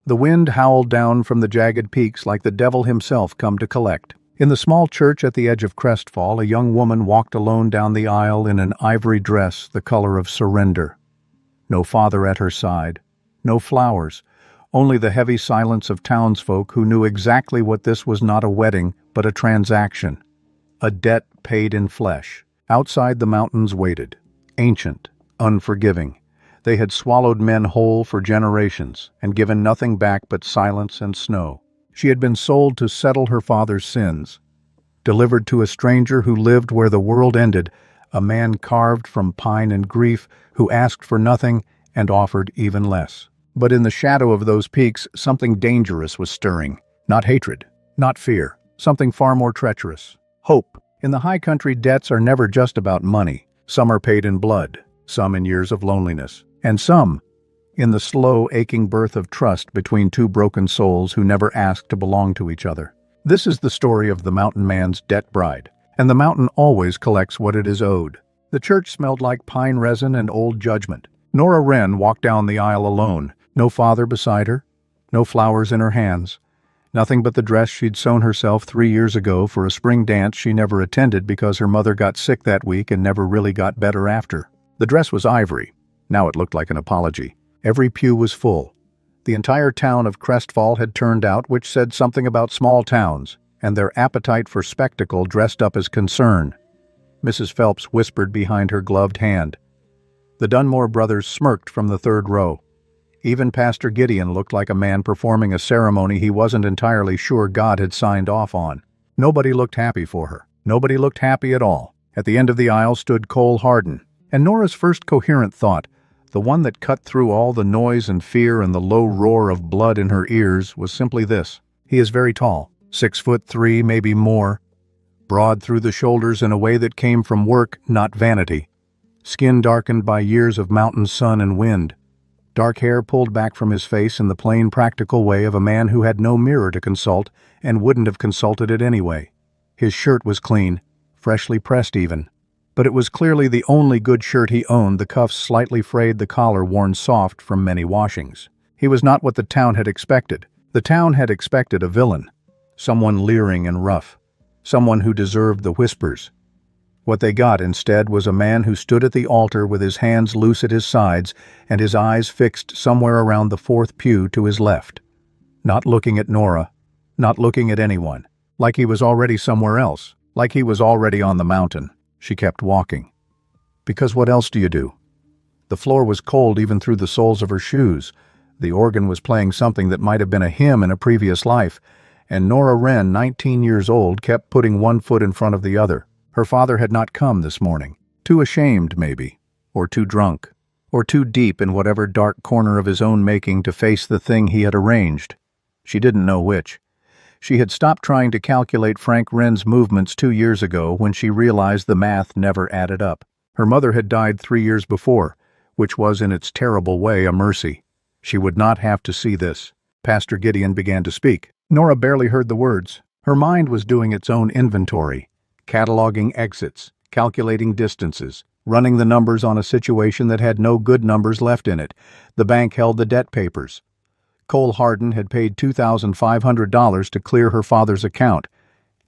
The wind howled down from the jagged peaks like the devil himself come to collect. In the small church at the edge of Crestfall, a young woman walked alone down the aisle in an ivory dress the color of surrender. No father at her side, no flowers, only the heavy silence of townsfolk who knew exactly what this was not a wedding but a transaction, a debt paid in flesh. Outside the mountains waited, ancient, unforgiving. They had swallowed men whole for generations and given nothing back but silence and snow. She had been sold to settle her father's sins, delivered to a stranger who lived where the world ended, a man carved from pine and grief who asked for nothing and offered even less. But in the shadow of those peaks, something dangerous was stirring. Not hatred, not fear, something far more treacherous. Hope. In the high country, debts are never just about money. Some are paid in blood, some in years of loneliness, and some in the slow, aching birth of trust between two broken souls who never asked to belong to each other. This is the story of the mountain man's debt bride, and the mountain always collects what it is owed. The church smelled like pine resin and old judgment. Nora Wren walked down the aisle alone, no father beside her, no flowers in her hands, nothing but the dress she'd sewn herself 3 years ago for a spring dance she never attended because her mother got sick that week and never really got better after. The dress was ivory. Now it looked like an apology. Every pew was full. The entire town of Crestfall had turned out, which said something about small towns and their appetite for spectacle dressed up as concern. Mrs. Phelps whispered behind her gloved hand. The Dunmore brothers smirked from the third row. Even Pastor Gideon looked like a man performing a ceremony he wasn't entirely sure God had signed off on. Nobody looked happy for her. Nobody looked happy at all. At the end of the aisle stood Whol Harden, and Nora's first coherent thought, the one that cut through all the noise and fear and the low roar of blood in her ears, was simply this. He is very tall, 6'3", maybe more, broad through the shoulders in a way that came from work, not vanity, skin darkened by years of mountain sun and wind, dark hair pulled back from his face in the plain, practical way of a man who had no mirror to consult and wouldn't have consulted it anyway. His shirt was clean, freshly pressed even. But it was clearly the only good shirt he owned, the cuffs slightly frayed, the collar worn soft from many washings. He was not what the town had expected. The town had expected a villain, someone leering and rough, someone who deserved the whispers. What they got instead was a man who stood at the altar with his hands loose at his sides and his eyes fixed somewhere around the fourth pew to his left. Not looking at Nora, not looking at anyone, like he was already somewhere else, like he was already on the mountain. She kept walking. Because what else do you do? The floor was cold even through the soles of her shoes. The organ was playing something that might have been a hymn in a previous life, and Nora Wren, 19 years old, kept putting one foot in front of the other. Her father had not come this morning. Too ashamed, maybe, or too drunk, or too deep in whatever dark corner of his own making to face the thing he had arranged. She didn't know which. She had stopped trying to calculate Frank Wren's movements 2 years ago when she realized the math never added up. Her mother had died 3 years before, which was in its terrible way a mercy. She would not have to see this. Pastor Gideon began to speak. Nora barely heard the words. Her mind was doing its own inventory, cataloging exits, calculating distances, running the numbers on a situation that had no good numbers left in it. The bank held the debt papers. Whol Harden had paid $2,500 to clear her father's account,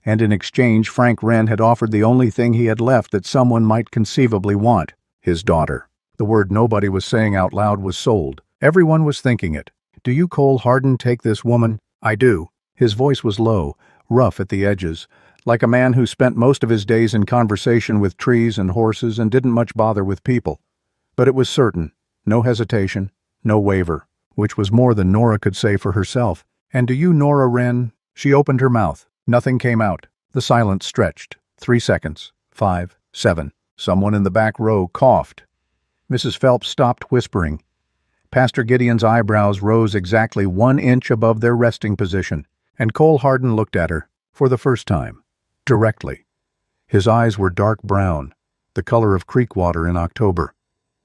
and in exchange Frank Wren had offered the only thing he had left that someone might conceivably want, his daughter. The word nobody was saying out loud was sold. Everyone was thinking it. Do you, Whol Harden, take this woman? I do. His voice was low, rough at the edges, like a man who spent most of his days in conversation with trees and horses and didn't much bother with people. But it was certain, no hesitation, no waver, which was more than Nora could say for herself. And do you, Nora Wren? She opened her mouth. Nothing came out. The silence stretched. 3 seconds. 5, 7. Someone in the back row coughed. Mrs. Phelps stopped whispering. Pastor Gideon's eyebrows rose exactly 1 inch above their resting position, and Whol Harden looked at her, for the first time, directly. His eyes were dark brown, the color of creek water in October,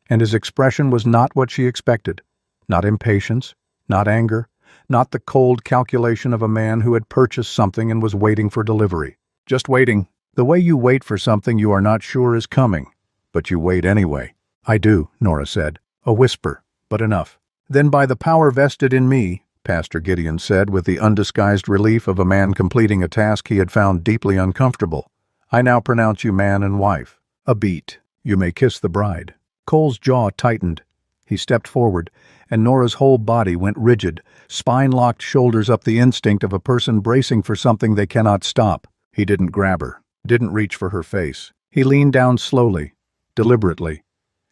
and his expression was not what she expected. Not impatience, not anger, not the cold calculation of a man who had purchased something and was waiting for delivery. Just waiting. The way you wait for something you are not sure is coming, but you wait anyway. I do, Nora said. A whisper, but enough. Then by the power vested in me, Pastor Gideon said with the undisguised relief of a man completing a task he had found deeply uncomfortable. "I now pronounce you man and wife. A beat. You may kiss the bride." Cole's jaw tightened. He stepped forward, and Nora's whole body went rigid, spine-locked shoulders up, the instinct of a person bracing for something they cannot stop. He didn't grab her, didn't reach for her face. He leaned down slowly, deliberately,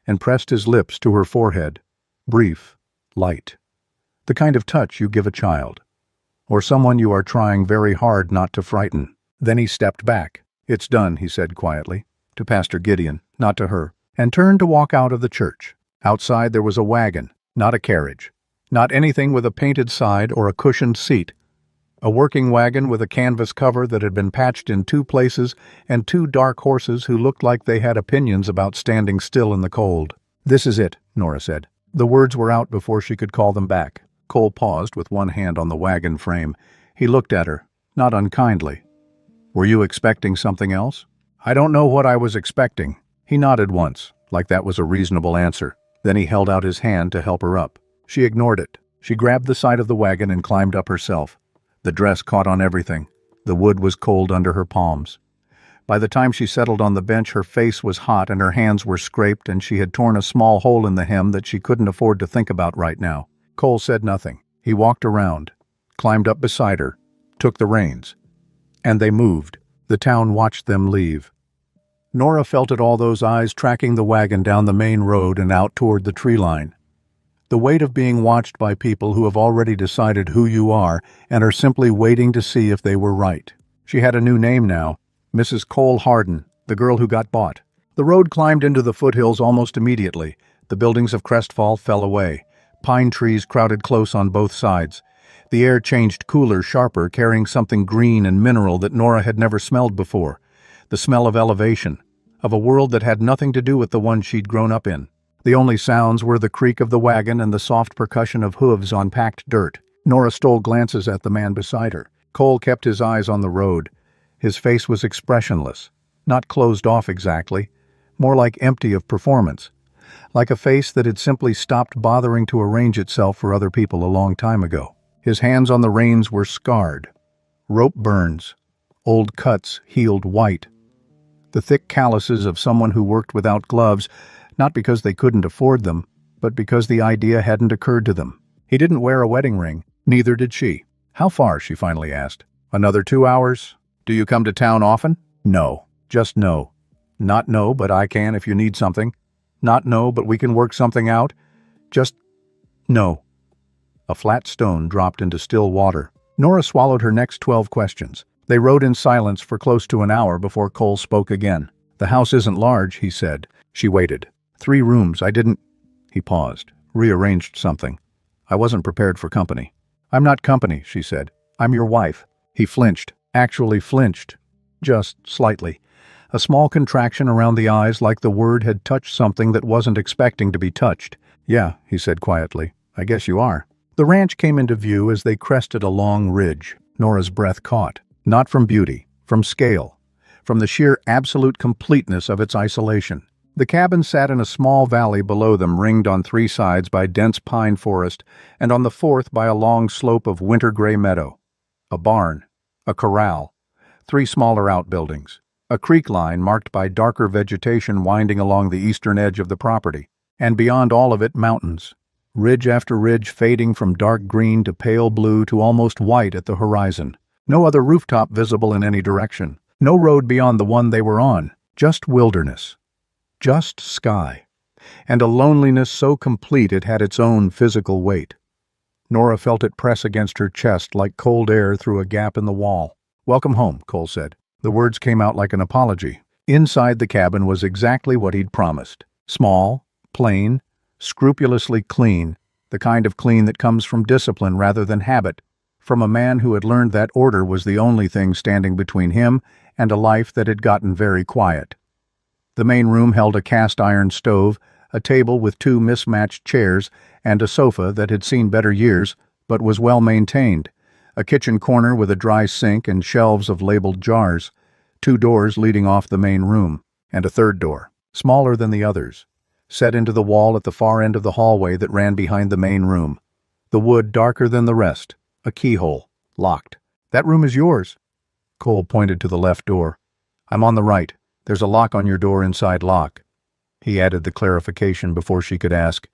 and pressed his lips to her forehead. Brief, light. The kind of touch you give a child, or someone you are trying very hard not to frighten. Then he stepped back. "It's done," he said quietly, to Pastor Gideon, not to her, and turned to walk out of the church. Outside there was a wagon, not a carriage, not anything with a painted side or a cushioned seat. A working wagon with a canvas cover that had been patched in 2 places and 2 dark horses who looked like they had opinions about standing still in the cold. "This is it," Nora said. The words were out before she could call them back. Cole paused with one hand on the wagon frame. He looked at her, not unkindly. "Were you expecting something else?" "I don't know what I was expecting." He nodded once, like that was a reasonable answer. Then he held out his hand to help her up. She ignored it. She grabbed the side of the wagon and climbed up herself. The dress caught on everything. The wood was cold under her palms. By the time she settled on the bench, her face was hot and her hands were scraped, and she had torn a small hole in the hem that she couldn't afford to think about right now. Cole said nothing. He walked around, climbed up beside her, took the reins. And they moved. The town watched them leave. Nora felt it, all those eyes tracking the wagon down the main road and out toward the tree line. The weight of being watched by people who have already decided who you are and are simply waiting to see if they were right. She had a new name now, Mrs. Cole Harden, the girl who got bought. The road climbed into the foothills almost immediately. The buildings of Crestfall fell away. Pine trees crowded close on both sides. The air changed cooler, sharper, carrying something green and mineral that Nora had never smelled before. The smell of elevation, of a world that had nothing to do with the one she'd grown up in. The only sounds were the creak of the wagon and the soft percussion of hooves on packed dirt. Nora stole glances at the man beside her. Cole kept his eyes on the road. His face was expressionless, not closed off exactly, more like empty of performance, like a face that had simply stopped bothering to arrange itself for other people a long time ago. His hands on the reins were scarred. Rope burns, old cuts healed white. The thick calluses of someone who worked without gloves, not because they couldn't afford them, but because the idea hadn't occurred to them. He didn't wear a wedding ring, neither did she. "How far?" she finally asked. "Another 2 hours. Do you come to town often?" "No. Just no. Not no, but I can if you need something. Not no, but we can work something out. Just no." A flat stone dropped into still water. Nora swallowed her next 12 questions. They rode in silence for close to an hour before Cole spoke again. "The house isn't large," he said. She waited. 3 rooms. I didn't—" He paused, rearranged something. "I wasn't prepared for company." "I'm not company," she said. "I'm your wife." He flinched, actually flinched. Just slightly. A small contraction around the eyes, like the word had touched something that wasn't expecting to be touched. "Yeah," he said quietly. "I guess you are." The ranch came into view as they crested a long ridge. Nora's breath caught. Not from beauty, from scale, from the sheer absolute completeness of its isolation. The cabin sat in a small valley below them, ringed on 3 sides by dense pine forest, and on the 4th by a long slope of winter-gray meadow. A barn, a corral, 3 smaller outbuildings, a creek line marked by darker vegetation winding along the eastern edge of the property, and beyond all of it, mountains. Ridge after ridge fading from dark green to pale blue to almost white at the horizon. No other rooftop visible in any direction. No road beyond the one they were on. Just wilderness. Just sky. And a loneliness so complete it had its own physical weight. Nora felt it press against her chest like cold air through a gap in the wall. "Welcome home," Cole said. The words came out like an apology. Inside the cabin was exactly what he'd promised. Small, plain, scrupulously clean, the kind of clean that comes from discipline rather than habit, from a man who had learned that order was the only thing standing between him and a life that had gotten very quiet. The main room held a cast-iron stove, a table with 2 mismatched chairs, and a sofa that had seen better years but was well maintained, a kitchen corner with a dry sink and shelves of labeled jars, 2 doors leading off the main room, and a 3rd door, smaller than the others, set into the wall at the far end of the hallway that ran behind the main room. The wood darker than the rest. A keyhole. Locked. "That room is yours." Cole pointed to the left door. "I'm on the right. There's a lock on your door inside lock." He added the clarification before she could ask,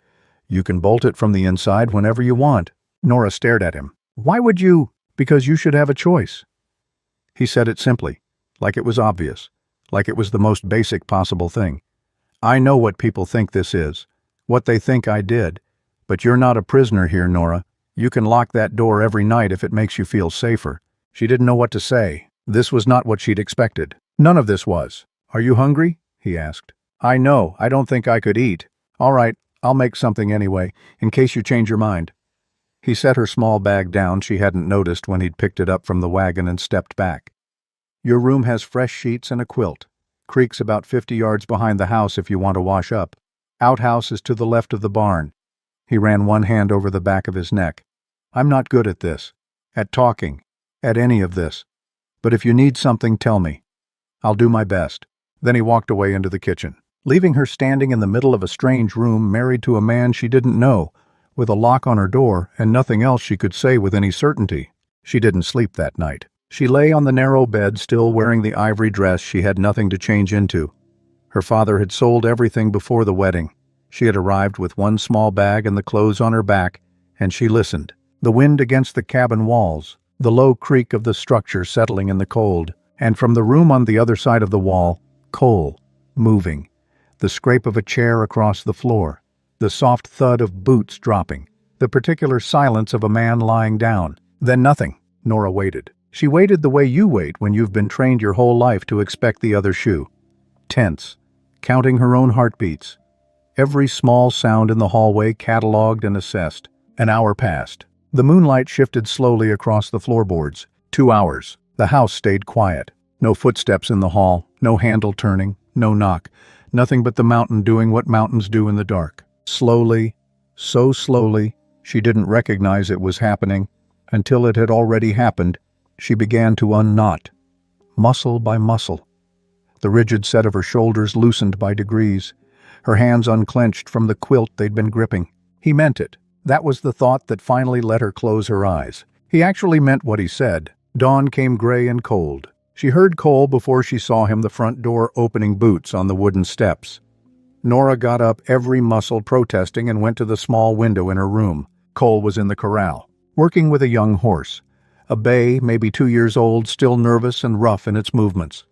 "You can bolt it from the inside whenever you want." Nora stared at him. "Why would you?" "Because you should have a choice." He said it simply, like it was obvious, like it was the most basic possible thing. "I know what people think this is, what they think I did, but you're not a prisoner here, Nora. You can lock that door every night if it makes you feel safer." She didn't know what to say. This was not what she'd expected. None of this was. "Are you hungry?" he asked. "I know, I don't think I could eat." "All right, I'll make something anyway, in case you change your mind." He set her small bag down she hadn't noticed when he'd picked it up from the wagon and stepped back. "Your room has fresh sheets and a quilt. Creek's about 50 yards behind the house if you want to wash up. Outhouse is to the left of the barn." He ran one hand over the back of his neck. "I'm not good at this. At talking. At any of this. But if you need something, tell me. I'll do my best." Then he walked away into the kitchen, leaving her standing in the middle of a strange room married to a man she didn't know, with a lock on her door and nothing else she could say with any certainty. She didn't sleep that night. She lay on the narrow bed still wearing the ivory dress she had nothing to change into. Her father had sold everything before the wedding. She had arrived with one small bag and the clothes on her back, and she listened. The wind against the cabin walls, the low creak of the structure settling in the cold, and from the room on the other side of the wall, Cole, moving. The scrape of a chair across the floor, the soft thud of boots dropping, the particular silence of a man lying down. Then nothing. Nora waited. She waited the way you wait when you've been trained your whole life to expect the other shoe. Tense, counting her own heartbeats. Every small sound in the hallway catalogued and assessed. An hour passed. The moonlight shifted slowly across the floorboards. 2 hours. The house stayed quiet. No footsteps in the hall, no handle turning, no knock. Nothing but the mountain doing what mountains do in the dark. Slowly, so slowly, she didn't recognize it was happening. Until it had already happened, she began to unknot, muscle by muscle. The rigid set of her shoulders loosened by degrees. Her hands unclenched from the quilt they'd been gripping. He meant it. That was the thought that finally let her close her eyes. He actually meant what he said. Dawn came gray and cold. She heard Cole before she saw him, the front door opening boots on the wooden steps. Nora got up, every muscle protesting, and went to the small window in her room. Cole was in the corral, working with a young horse. A bay, maybe 2 years old, still nervous and rough in its movements.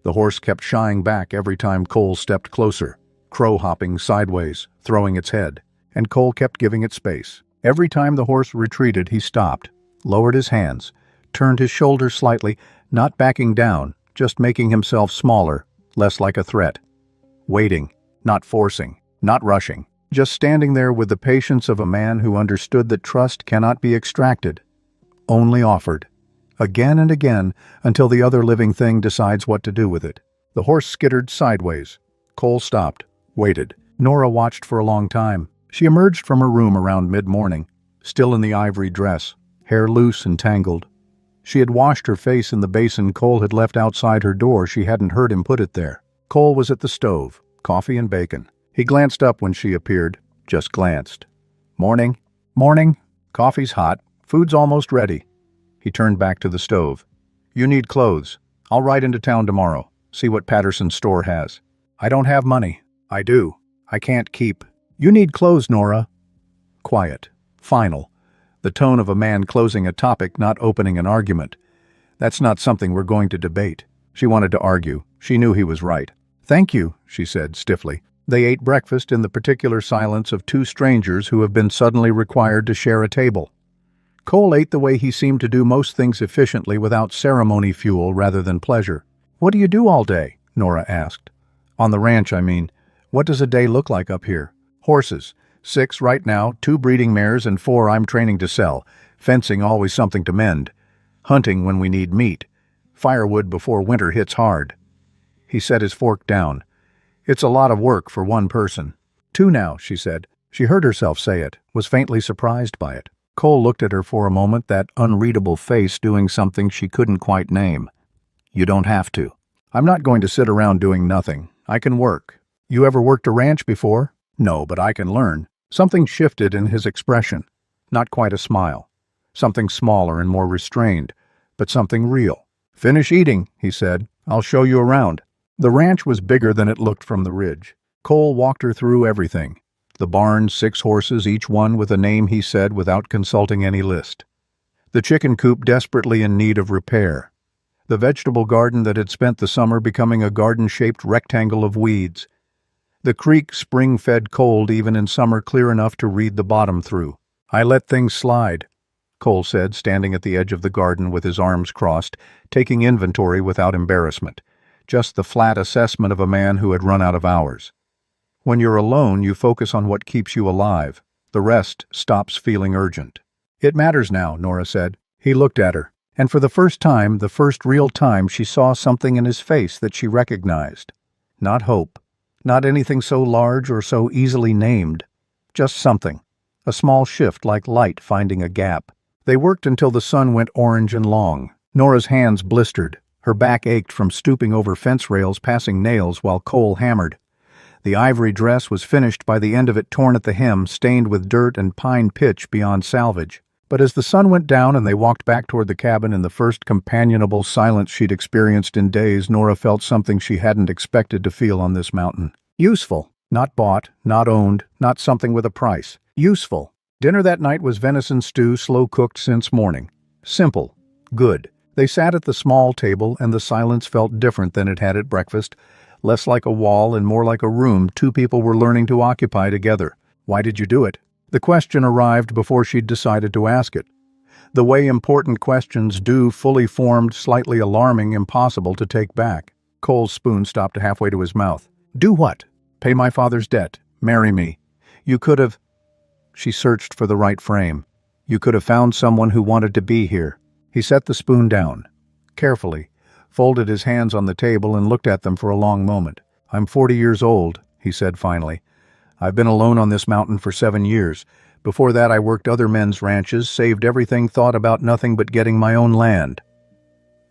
The horse kept shying back every time Cole stepped closer, crow-hopping sideways, throwing its head, and Cole kept giving it space. Every time the horse retreated, he stopped, lowered his hands, turned his shoulders slightly, not backing down, just making himself smaller, less like a threat. Waiting, not forcing, not rushing, just standing there with the patience of a man who understood that trust cannot be extracted, only offered, again and again, until the other living thing decides what to do with it. The horse skittered sideways. Cole stopped, waited. Nora watched for a long time. She emerged from her room around mid-morning, still in the ivory dress, hair loose and tangled. She had washed her face in the basin Cole had left outside her door. She hadn't heard him put it there. Cole was at the stove, coffee and bacon. He glanced up when she appeared, just glanced. "Morning." "Morning. Coffee's hot. Food's almost ready." He turned back to the stove. "You need clothes. I'll ride into town tomorrow, see what Patterson's store has." "I don't have money." "I do. I can't keep." "You need clothes, Nora." Quiet. Final. The tone of a man closing a topic, not opening an argument. "That's not something we're going to debate." She wanted to argue. She knew he was right. "Thank you," she said stiffly. They ate breakfast in the particular silence of two strangers who have been suddenly required to share a table. Cole ate the way he seemed to do most things efficiently, without ceremony, fuel rather than pleasure. "What do you do all day?" Nora asked. "On the ranch, I mean. What does a day look like up here?" "Horses. 6 right now, 2 breeding mares and 4 I'm training to sell. Fencing, always something to mend. Hunting when we need meat. Firewood before winter hits hard." He set his fork down. "It's a lot of work for one person." "2 now," she said. She heard herself say it, was faintly surprised by it. Cole looked at her for a moment, that unreadable face doing something she couldn't quite name. "You don't have to. I'm not going to sit around doing nothing. I can work. You ever worked a ranch before?" "No, but I can learn." Something shifted in his expression. Not quite a smile. Something smaller and more restrained, but something real. "Finish eating," he said. "I'll show you around." The ranch was bigger than it looked from the ridge. Cole walked her through everything. The barn, 6 horses, each one with a name, he said, without consulting any list. The chicken coop desperately in need of repair. The vegetable garden that had spent the summer becoming a garden-shaped rectangle of weeds. The creek spring-fed cold even in summer, clear enough to read the bottom through. "I let things slide," Cole said, standing at the edge of the garden with his arms crossed, taking inventory without embarrassment. Just the flat assessment of a man who had run out of hours. When you're alone, you focus on what keeps you alive. The rest stops feeling urgent. "It matters now," Nora said. He looked at her, and for the first time, the first real time, she saw something in his face that she recognized. Not hope. Not anything so large or so easily named. Just something. A small shift like light finding a gap. They worked until the sun went orange and long. Nora's hands blistered. Her back ached from stooping over fence rails passing nails while Cole hammered. The ivory dress was finished, by the end of it torn at the hem, stained with dirt and pine pitch beyond salvage. But as the sun went down and they walked back toward the cabin in the first companionable silence she'd experienced in days, Nora felt something she hadn't expected to feel on this mountain. Useful. Not bought, not owned, not something with a price. Useful. Dinner that night was venison stew, slow-cooked since morning. Simple. Good. They sat at the small table, and the silence felt different than it had at breakfast. Less like a wall and more like a room two people were learning to occupy together. "Why did you do it?" The question arrived before she'd decided to ask it. The way important questions do, fully formed, slightly alarming, impossible to take back. Cole's spoon stopped halfway to his mouth. "Do what?" "Pay my father's debt. Marry me. You could have—" She searched for the right frame. "You could have found someone who wanted to be here." He set the spoon down. Carefully. Folded his hands on the table and looked at them for a long moment. "I'm 40 years old," he said finally. "I've been alone on this mountain for 7 years. Before that I worked other men's ranches, saved everything, thought about nothing but getting my own land."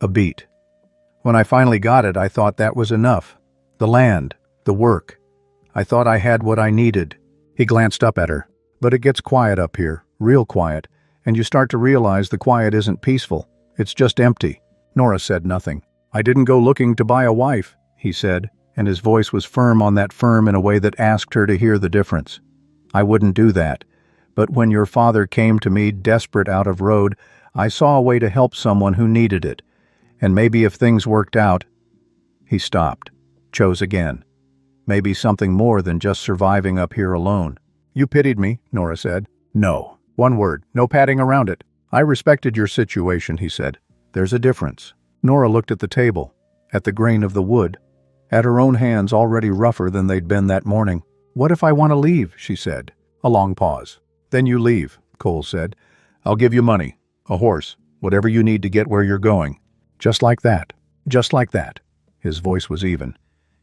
A beat. "When I finally got it, I thought that was enough. The land, the work. I thought I had what I needed." He glanced up at her. "But it gets quiet up here, real quiet, and you start to realize the quiet isn't peaceful. It's just empty." Nora said nothing. "I didn't go looking to buy a wife," he said, and his voice was firm on that firm in a way that asked her to hear the difference. "I wouldn't do that. But when your father came to me, desperate out of road, I saw a way to help someone who needed it. And maybe if things worked out—" He stopped, chose again. "Maybe something more than just surviving up here alone." "You pitied me," Nora said. "No. One word, no padding around it. I respected your situation," he said. "There's a difference." Nora looked at the table, at the grain of the wood, at her own hands already rougher than they'd been that morning. "What if I want to leave?" she said. A long pause. "Then you leave," Cole said. "I'll give you money, a horse, whatever you need to get where you're going." "Just like that. Just like that." His voice was even.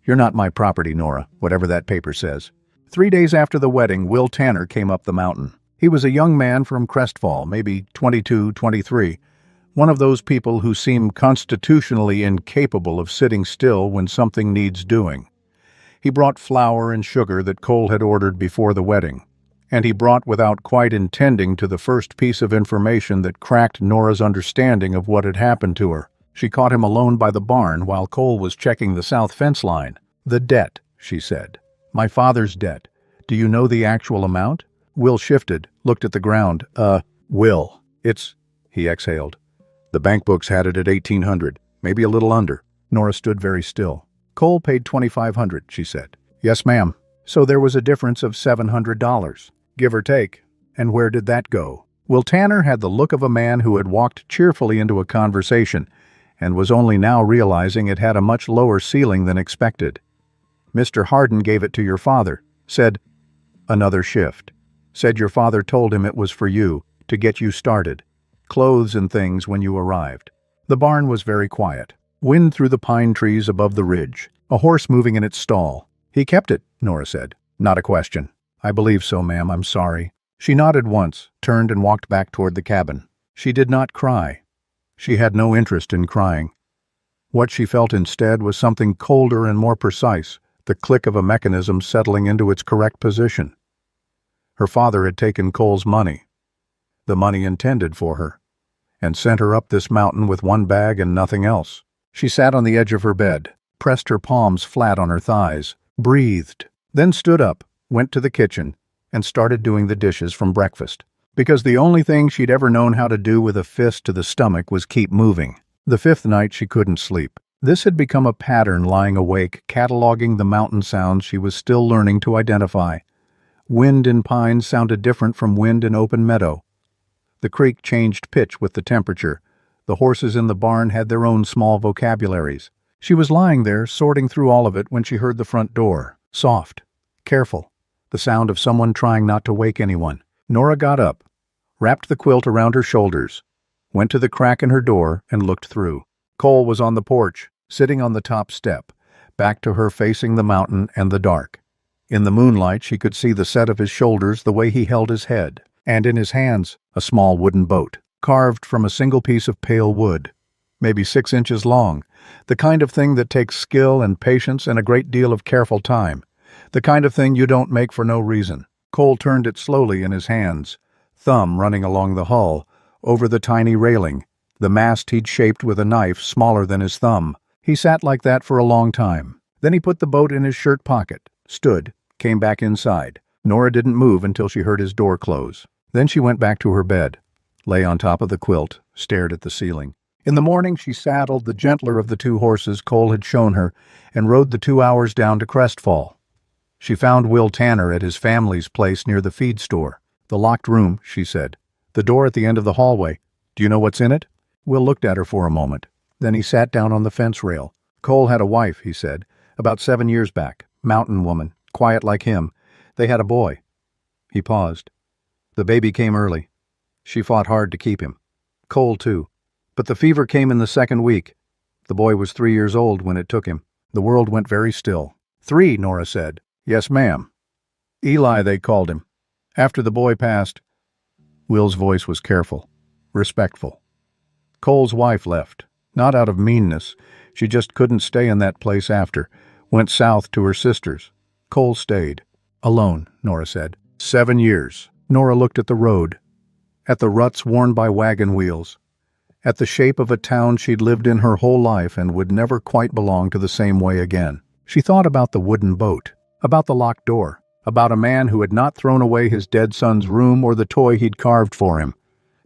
"You're not my property, Nora, whatever that paper says." 3 days after the wedding, Will Tanner came up the mountain. He was a young man from Crestfall, maybe 22, 23. One of those people who seem constitutionally incapable of sitting still when something needs doing. He brought flour and sugar that Cole had ordered before the wedding. And he brought, without quite intending, to the first piece of information that cracked Nora's understanding of what had happened to her. She caught him alone by the barn while Cole was checking the south fence line. "The debt," she said. "My father's debt. Do you know the actual amount?" Will shifted, looked at the ground. Will. It's—" he exhaled. "The bank books had it at 1,800, maybe a little under." Nora stood very still. "Cole paid 2,500, she said. "Yes, ma'am." "So there was a difference of $700, give or take. And where did that go?" Will Tanner had the look of a man who had walked cheerfully into a conversation and was only now realizing it had a much lower ceiling than expected. "Mr. Hardin gave it to your father. Said—" Another shift. "Said your father told him it was for you, to get you started. Clothes and things when you arrived." The barn was very quiet. Wind through the pine trees above the ridge. A horse moving in its stall. "He kept it," Nora said. "Not a question." "I believe so, ma'am. I'm sorry." She nodded once, turned and walked back toward the cabin. She did not cry. She had no interest in crying. What she felt instead was something colder and more precise, the click of a mechanism settling into its correct position. Her father had taken Cole's money. the money intended for her, and sent her up this mountain with one bag and nothing else. She sat on the edge of her bed, pressed her palms flat on her thighs, breathed, then stood up, went to the kitchen, and started doing the dishes from breakfast. Because the only thing she'd ever known how to do with a fist to the stomach was keep moving. The fifth night she couldn't sleep. This had become a pattern, lying awake, cataloging the mountain sounds she was still learning to identify. Wind in pines sounded different from wind in open meadow. The creek changed pitch with the temperature. The horses in the barn had their own small vocabularies. She was lying there, sorting through all of it, when she heard the front door. Soft, careful, the sound of someone trying not to wake anyone. Nora got up, wrapped the quilt around her shoulders, went to the crack in her door, and looked through. Cole was on the porch, sitting on the top step, back to her facing the mountain and the dark. In the moonlight she could see the set of his shoulders, the way he held his head, and in his hands a small wooden boat, carved from a single piece of pale wood, maybe 6 inches long, the kind of thing that takes skill and patience and a great deal of careful time, the kind of thing you don't make for no reason. Cole turned it slowly in his hands, thumb running along the hull, over the tiny railing, the mast he'd shaped with a knife smaller than his thumb. He sat like that for a long time. Then he put the boat in his shirt pocket, stood, came back inside. Nora didn't move until she heard his door close. Then she went back to her bed, lay on top of the quilt, stared at the ceiling. In the morning she saddled the gentler of the 2 horses Cole had shown her and rode the 2 hours down to Crestfall. She found Will Tanner at his family's place near the feed store. "The locked room," she said. "The door at the end of the hallway. Do you know what's in it?" Will looked at her for a moment. Then he sat down on the fence rail. "Cole had a wife," he said, "about 7 years back. Mountain woman, quiet like him. They had a boy." He paused. "The baby came early. She fought hard to keep him. Cole, too. But the fever came in the 2nd week. The boy was 3 years old when it took him. The world went very still." "3, Nora said. "Yes, ma'am. Eli, they called him. After the boy passed." Will's voice was careful, respectful. "Cole's wife left. Not out of meanness. She just couldn't stay in that place after. Went south to her sister's. Cole stayed." "Alone," Nora said. 7 years. Nora looked at the road, at the ruts worn by wagon wheels, at the shape of a town she'd lived in her whole life and would never quite belong to the same way again. She thought about the wooden boat, about the locked door, about a man who had not thrown away his dead son's room or the toy he'd carved for him,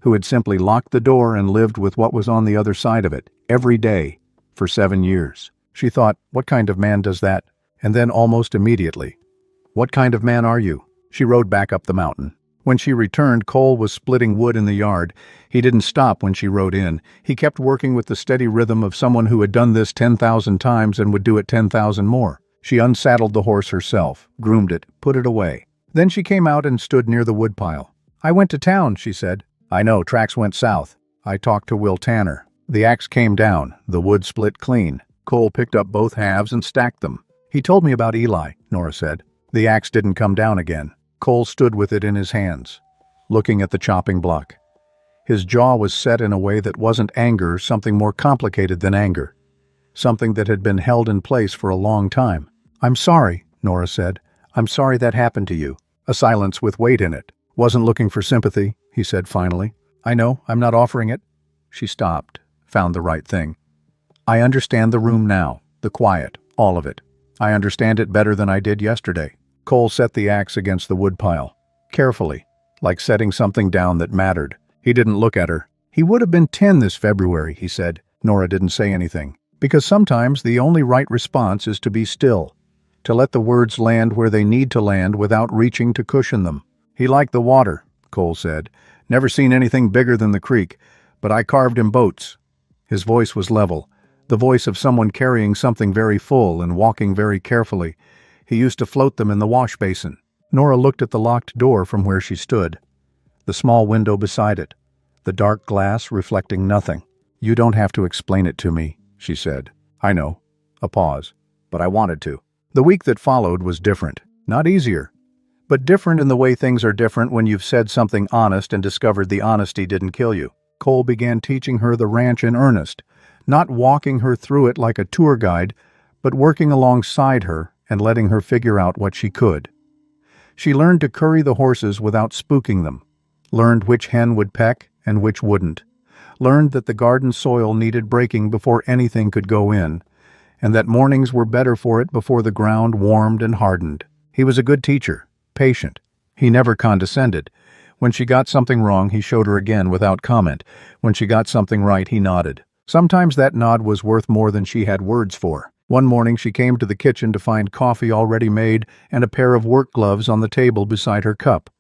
who had simply locked the door and lived with what was on the other side of it, every day, for 7 years. She thought, what kind of man does that? And then almost immediately, what kind of man are you? She rode back up the mountain. When she returned, Cole was splitting wood in the yard. He didn't stop when she rode in. He kept working with the steady rhythm of someone who had done this 10,000 times and would do it 10,000 more. She unsaddled the horse herself, groomed it, put it away. Then she came out and stood near the woodpile. "I went to town," she said. "I know, tracks went south. I talked to Will Tanner. The axe came down, the wood split clean." Cole picked up both halves and stacked them. "He told me about Eli," Nora said. "The axe didn't come down again." Cole stood with it in his hands, looking at the chopping block. His jaw was set in a way that wasn't anger, something more complicated than anger, something that had been held in place for a long time. "I'm sorry," Nora said. "I'm sorry that happened to you." A silence with weight in it. "Wasn't looking for sympathy," he said finally. "I know, I'm not offering it." She stopped, found the right thing. "I understand the room now, the quiet, all of it. I understand it better than I did yesterday." Cole set the axe against the woodpile, carefully, like setting something down that mattered. He didn't look at her. "He would have been 10 this February," he said. Nora didn't say anything, because sometimes the only right response is to be still, to let the words land where they need to land without reaching to cushion them. "He liked the water," Cole said. "Never seen anything bigger than the creek, but I carved him boats." His voice was level, the voice of someone carrying something very full and walking very carefully. He used to float them in the wash basin. Nora looked at the locked door from where she stood, the small window beside it, the dark glass reflecting nothing. "You don't have to explain it to me," she said. "I know." A pause. "But I wanted to." The week that followed was different. Not easier, but different in the way things are different when you've said something honest and discovered the honesty didn't kill you. Cole began teaching her the ranch in earnest, not walking her through it like a tour guide, but working alongside her and letting her figure out what she could. She learned to curry the horses without spooking them, learned which hen would peck and which wouldn't, learned that the garden soil needed breaking before anything could go in, and that mornings were better for it before the ground warmed and hardened. He was a good teacher, patient. He never condescended. When she got something wrong, he showed her again without comment. When she got something right, he nodded. Sometimes that nod was worth more than she had words for. One morning she came to the kitchen to find coffee already made and a pair of work gloves on the table beside her cup.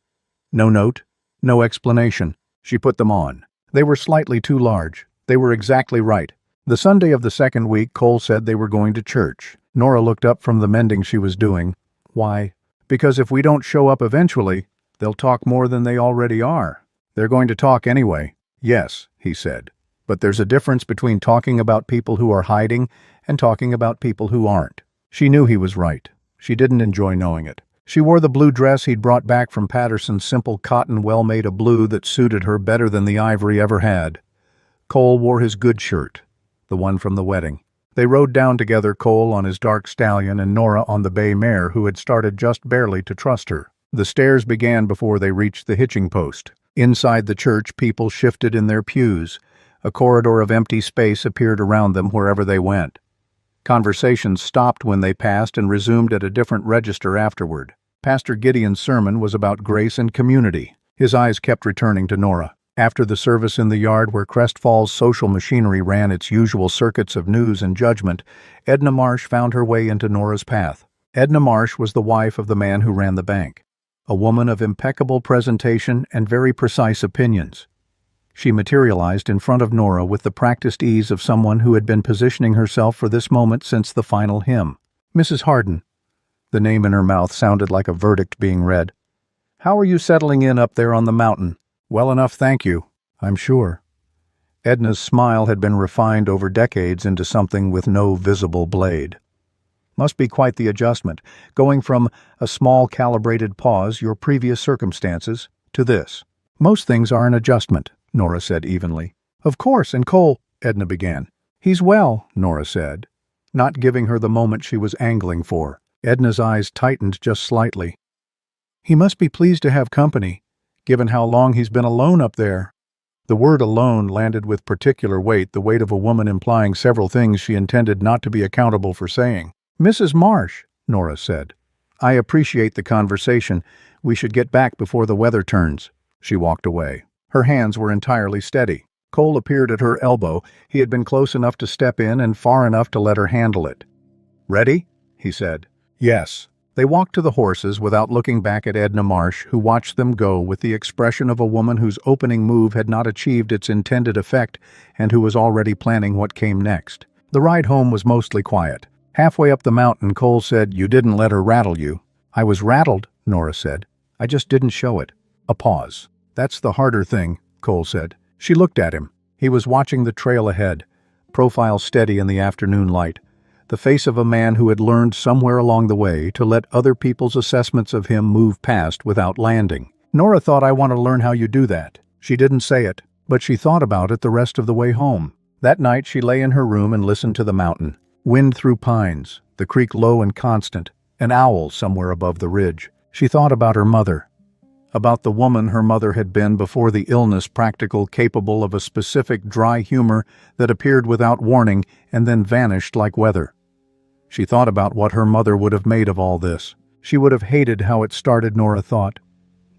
No note, no explanation. She put them on. They were slightly too large. They were exactly right. The Sunday of the second week, Cole said they were going to church. Nora looked up from the mending she was doing. Why? Because if we don't show up eventually, they'll talk more than they already are. They're going to talk anyway. Yes, he said. But there's a difference between talking about people who are hiding and talking about people who aren't. She knew he was right. She didn't enjoy knowing it. She wore the blue dress he'd brought back from Patterson's simple cotton well-made a blue that suited her better than the ivory ever had. Cole wore his good shirt, the one from the wedding. They rode down together, Cole on his dark stallion and Nora on the bay mare who had started just barely to trust her. The stairs began before they reached the hitching post. Inside the church, people shifted in their pews. A corridor of empty space appeared around them wherever they went. Conversations stopped when they passed and resumed at a different register afterward. Pastor Gideon's sermon was about grace and community. His eyes kept returning to Nora. After the service in the yard where Crest Falls social machinery ran its usual circuits of news and judgment, Edna Marsh found her way into Nora's path. Edna Marsh was the wife of the man who ran the bank, a woman of impeccable presentation and very precise opinions. She materialized in front of Nora with the practiced ease of someone who had been positioning herself for this moment since the final hymn. Mrs. Harden. The name in her mouth sounded like a verdict being read. How are you settling in up there on the mountain? Well enough, thank you, I'm sure. Edna's smile had been refined over decades into something with no visible blade. Must be quite the adjustment, going from a small calibrated pause, your previous circumstances, to this. Most things are an adjustment, Nora said evenly. Of course, and Cole, Edna began. He's well, Nora said, not giving her the moment she was angling for. Edna's eyes tightened just slightly. He must be pleased to have company, given how long he's been alone up there. The word alone landed with particular weight, the weight of a woman implying several things she intended not to be accountable for saying. Mrs. Marsh, Nora said, I appreciate the conversation. We should get back before the weather turns. She walked away. Her hands were entirely steady. Cole appeared at her elbow. He had been close enough to step in and far enough to let her handle it. Ready? He said. Yes. They walked to the horses without looking back at Edna Marsh, who watched them go with the expression of a woman whose opening move had not achieved its intended effect and who was already planning what came next. The ride home was mostly quiet. Halfway up the mountain, Cole said, You didn't let her rattle you. I was rattled, Nora said. I just didn't show it. A pause. That's the harder thing, Cole said. She looked at him. He was watching the trail ahead, profile steady in the afternoon light. The face of a man who had learned somewhere along the way to let other people's assessments of him move past without landing. Nora thought, I want to learn how you do that. She didn't say it, but she thought about it the rest of the way home. That night she lay in her room and listened to the mountain. Wind through pines, the creek low and constant, an owl somewhere above the ridge. She thought about her mother, about the woman her mother had been before the illness, practical, capable of a specific dry humor that appeared without warning and then vanished like weather. She thought about what her mother would have made of all this. She would have hated how it started, Nora thought.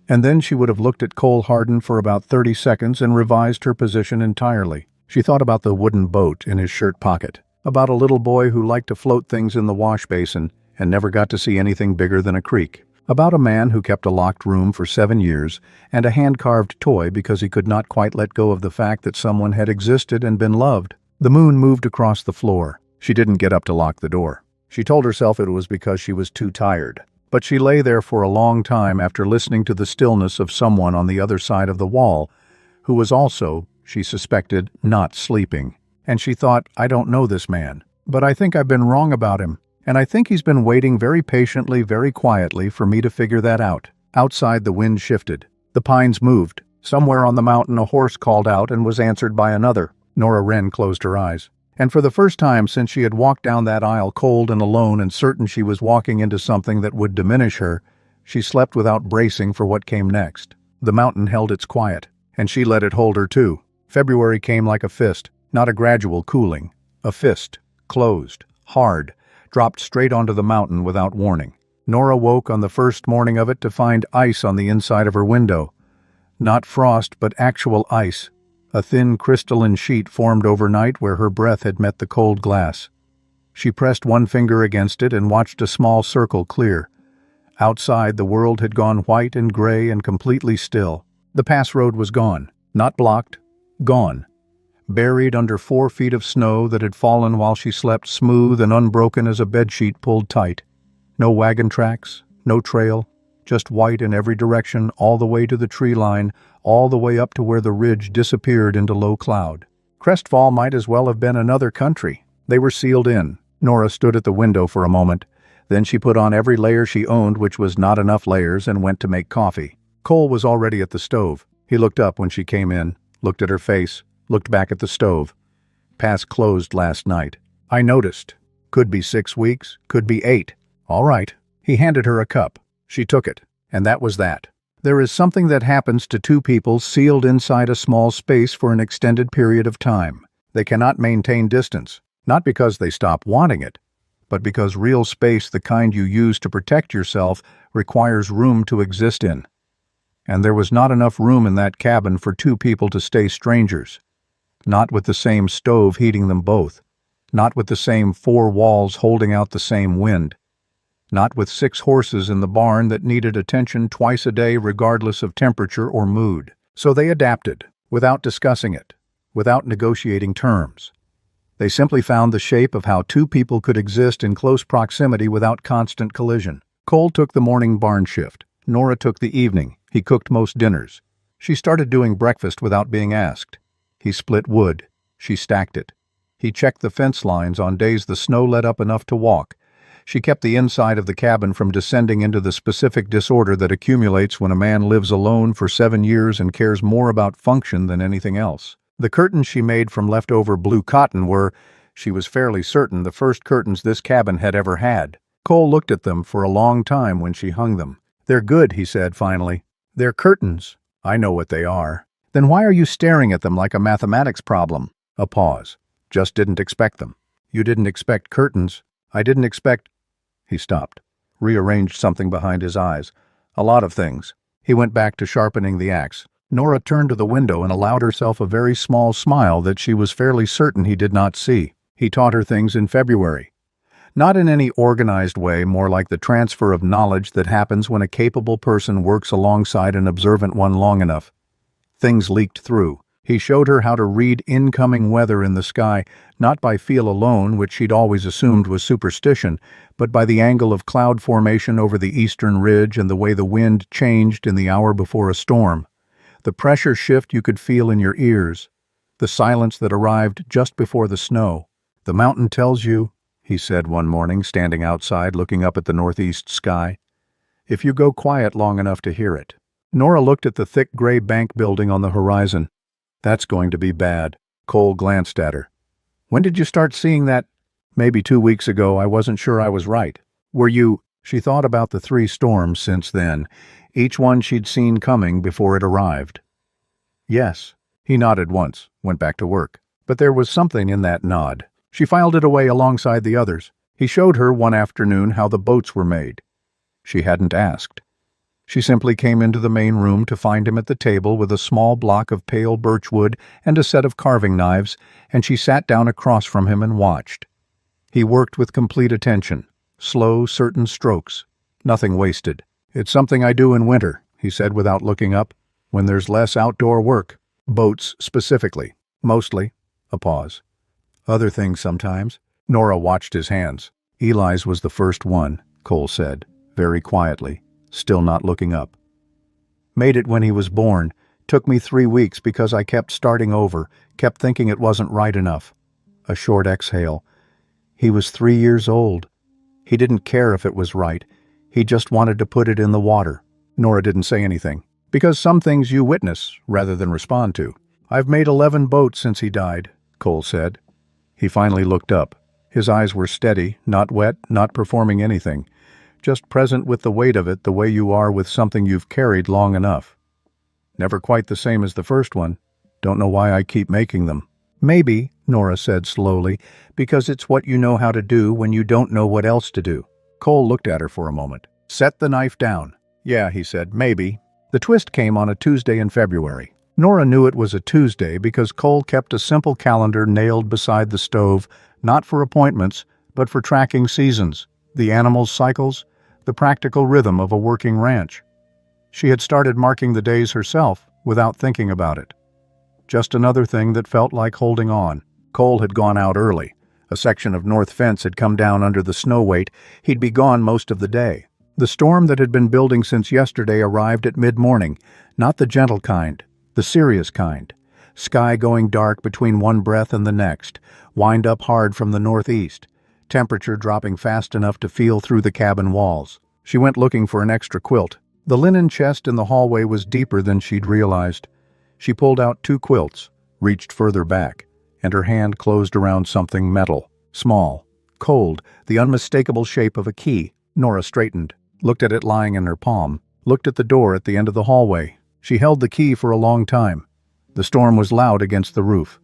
And then she would have looked at Cole Harden for about 30 seconds and revised her position entirely. She thought about the wooden boat in his shirt pocket, about a little boy who liked to float things in the wash basin and never got to see anything bigger than a creek, about a man who kept a locked room for 7 years and a hand-carved toy because he could not quite let go of the fact that someone had existed and been loved. The moon moved across the floor. She didn't get up to lock the door. She told herself it was because she was too tired. But she lay there for a long time after listening to the stillness of someone on the other side of the wall, who was also, she suspected, not sleeping. And she thought, I don't know this man, but I think I've been wrong about him. And I think he's been waiting very patiently, very quietly for me to figure that out. Outside, the wind shifted. The pines moved. Somewhere on the mountain, a horse called out and was answered by another. Nora Wren closed her eyes. And for the first time since she had walked down that aisle cold and alone and certain she was walking into something that would diminish her, she slept without bracing for what came next. The mountain held its quiet, and she let it hold her too. February came like a fist, not a gradual cooling. A fist, closed, hard, dropped straight onto the mountain without warning. Nora woke on the first morning of it to find ice on the inside of her window. Not frost, but actual ice. A thin crystalline sheet formed overnight where her breath had met the cold glass. She pressed one finger against it and watched a small circle clear. Outside, the world had gone white and gray and completely still. The pass road was gone. Not blocked. Gone. Buried under 4 feet of snow that had fallen while she slept, smooth and unbroken as a bedsheet pulled tight. No wagon tracks, no trail, just white in every direction, all the way to the tree line, all the way up to where the ridge disappeared into low cloud. Crestfall might as well have been another country. They were sealed in. Nora stood at the window for a moment. Then she put on every layer she owned, which was not enough layers, and went to make coffee. Cole was already at the stove. He looked up when she came in, looked at her face, looked back at the stove. Pass closed last night. I noticed. Could be 6 weeks, could be 8. All right. He handed her a cup. She took it, and that was that. There is something that happens to two people sealed inside a small space for an extended period of time. They cannot maintain distance, not because they stop wanting it, but because real space, the kind you use to protect yourself, requires room to exist in. And there was not enough room in that cabin for two people to stay strangers. Not with the same stove heating them both. Not with the same 4 walls holding out the same wind. Not with 6 horses in the barn that needed attention twice a day regardless of temperature or mood. So they adapted, without discussing it, without negotiating terms. They simply found the shape of how two people could exist in close proximity without constant collision. Cole took the morning barn shift. Nora took the evening. He cooked most dinners. She started doing breakfast without being asked. He split wood. She stacked it. He checked the fence lines on days the snow let up enough to walk. She kept the inside of the cabin from descending into the specific disorder that accumulates when a man lives alone for 7 years and cares more about function than anything else. The curtains she made from leftover blue cotton were, she was fairly certain, the first curtains this cabin had ever had. Cole looked at them for a long time when she hung them. "They're good," he said finally. "They're curtains." "I know what they are." "Then why are you staring at them like a mathematics problem?" A pause. "Just didn't expect them." "You didn't expect curtains." "I didn't expect—" He stopped, rearranged something behind his eyes. "A lot of things." He went back to sharpening the axe. Nora turned to the window and allowed herself a very small smile that she was fairly certain he did not see. He taught her things in February. Not in any organized way, more like the transfer of knowledge that happens when a capable person works alongside an observant one long enough. Things leaked through. He showed her how to read incoming weather in the sky, not by feel alone, which she'd always assumed was superstition, but by the angle of cloud formation over the eastern ridge and the way the wind changed in the hour before a storm. The pressure shift you could feel in your ears. The silence that arrived just before the snow. "The mountain tells you," he said one morning, standing outside looking up at the northeast sky, "if you go quiet long enough to hear it." Nora looked at the thick gray bank building on the horizon. "That's going to be bad." Cole glanced at her. "When did you start seeing that?" "Maybe 2 weeks ago. I wasn't sure I was right." "Were you—" She thought about the 3 storms since then, each one she'd seen coming before it arrived. "Yes." He nodded once, went back to work. But there was something in that nod. She filed it away alongside the others. He showed her one afternoon how the boats were made. She hadn't asked. She simply came into the main room to find him at the table with a small block of pale birchwood and a set of carving knives, and she sat down across from him and watched. He worked with complete attention, slow, certain strokes, nothing wasted. "It's something I do in winter," he said without looking up, "when there's less outdoor work. Boats, specifically. Mostly." A pause. "Other things sometimes." Nora watched his hands. "Eli's was the first one," Cole said, very quietly, still not looking up. "Made it when he was born. Took me 3 weeks because I kept starting over, kept thinking it wasn't right enough." A short exhale. "He was 3 years old. He didn't care if it was right. He just wanted to put it in the water." Nora didn't say anything. "Because some things you witness rather than respond to." "I've made 11 boats since he died," Cole said. He finally looked up. His eyes were steady, not wet, not performing anything, just present with the weight of it the way you are with something you've carried long enough. Never quite the same as the first one. Don't know why I keep making them. Maybe, Nora said slowly, because it's what you know how to do when you don't know what else to do. Cole looked at her for a moment. Set the knife down. Yeah, he said, maybe. The twist came on a Tuesday in February. Nora knew it was a Tuesday because Cole kept a simple calendar nailed beside the stove, not for appointments, but for tracking seasons, the animals' cycles, the practical rhythm of a working ranch. She had started marking the days herself without thinking about it. Just another thing that felt like holding on. Cole had gone out early. A section of north fence had come down under the snow weight. He'd be gone most of the day. The storm that had been building since yesterday arrived at mid-morning, not the gentle kind, the serious kind. Sky going dark between one breath and the next, wind up hard from the northeast, temperature dropping fast enough to feel through the cabin walls. She went looking for an extra quilt. The linen chest in the hallway was deeper than she'd realized. She pulled out 2 quilts, reached further back, and her hand closed around something metal, small, cold, the unmistakable shape of a key. Nora straightened, looked at it lying in her palm, looked at the door at the end of the hallway. She held the key for a long time. The storm was loud against the roof.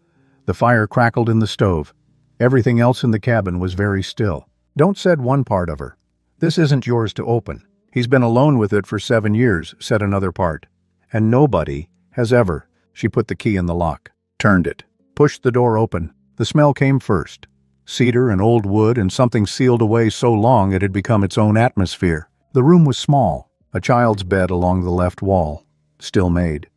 The fire crackled in the stove. Everything else in the cabin was very still. Don't, said one part of her. This isn't yours to open. He's been alone with it for 7 years, said another part. And nobody has ever. She put the key in the lock, turned it, pushed the door open. The smell came first. Cedar and old wood and something sealed away so long it had become its own atmosphere. The room was small, a child's bed along the left wall, still made.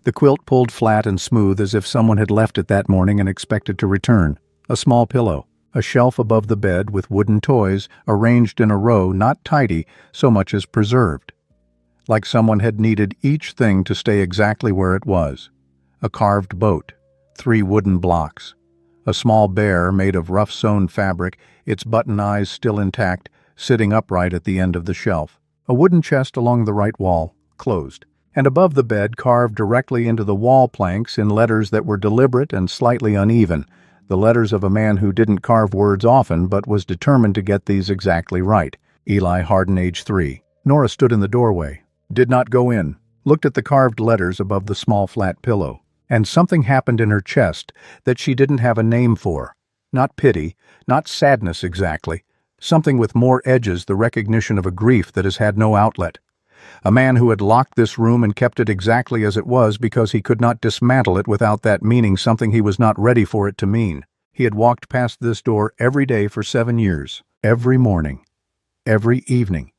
The quilt pulled flat and smooth as if someone had left it that morning and expected to return. A small pillow, a shelf above the bed with wooden toys arranged in a row, not tidy so much as preserved. Like someone had needed each thing to stay exactly where it was. A carved boat, 3 wooden blocks. A small bear made of rough-sewn fabric, its button eyes still intact, sitting upright at the end of the shelf. A wooden chest along the right wall, closed. And above the bed, carved directly into the wall planks in letters that were deliberate and slightly uneven, the letters of a man who didn't carve words often but was determined to get these exactly right. Eli Hardin, age 3. Nora stood in the doorway, did not go in, looked at the carved letters above the small flat pillow. And something happened in her chest that she didn't have a name for. Not pity, not sadness exactly. Something with more edges, the recognition of a grief that has had no outlet. A man who had locked this room and kept it exactly as it was because he could not dismantle it without that meaning something he was not ready for it to mean. He had walked past this door every day for 7 years, every morning, every evening,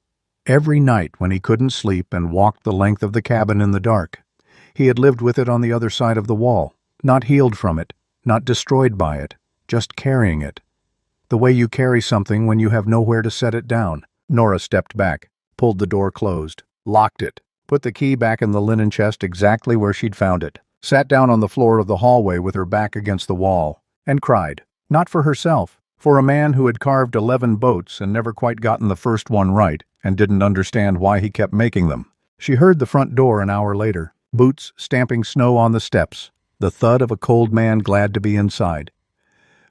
every night when he couldn't sleep and walked the length of the cabin in the dark. He had lived with it on the other side of the wall, not healed from it, not destroyed by it, just carrying it. The way you carry something when you have nowhere to set it down. Nora stepped back, pulled the door closed, locked it, put the key back in the linen chest exactly where she'd found it, sat down on the floor of the hallway with her back against the wall, and cried. Not for herself, for a man who had carved 11 boats and never quite gotten the first one right, and didn't understand why he kept making them. She heard the front door an hour later. Boots stamping snow on the steps, the thud of a cold man glad to be inside.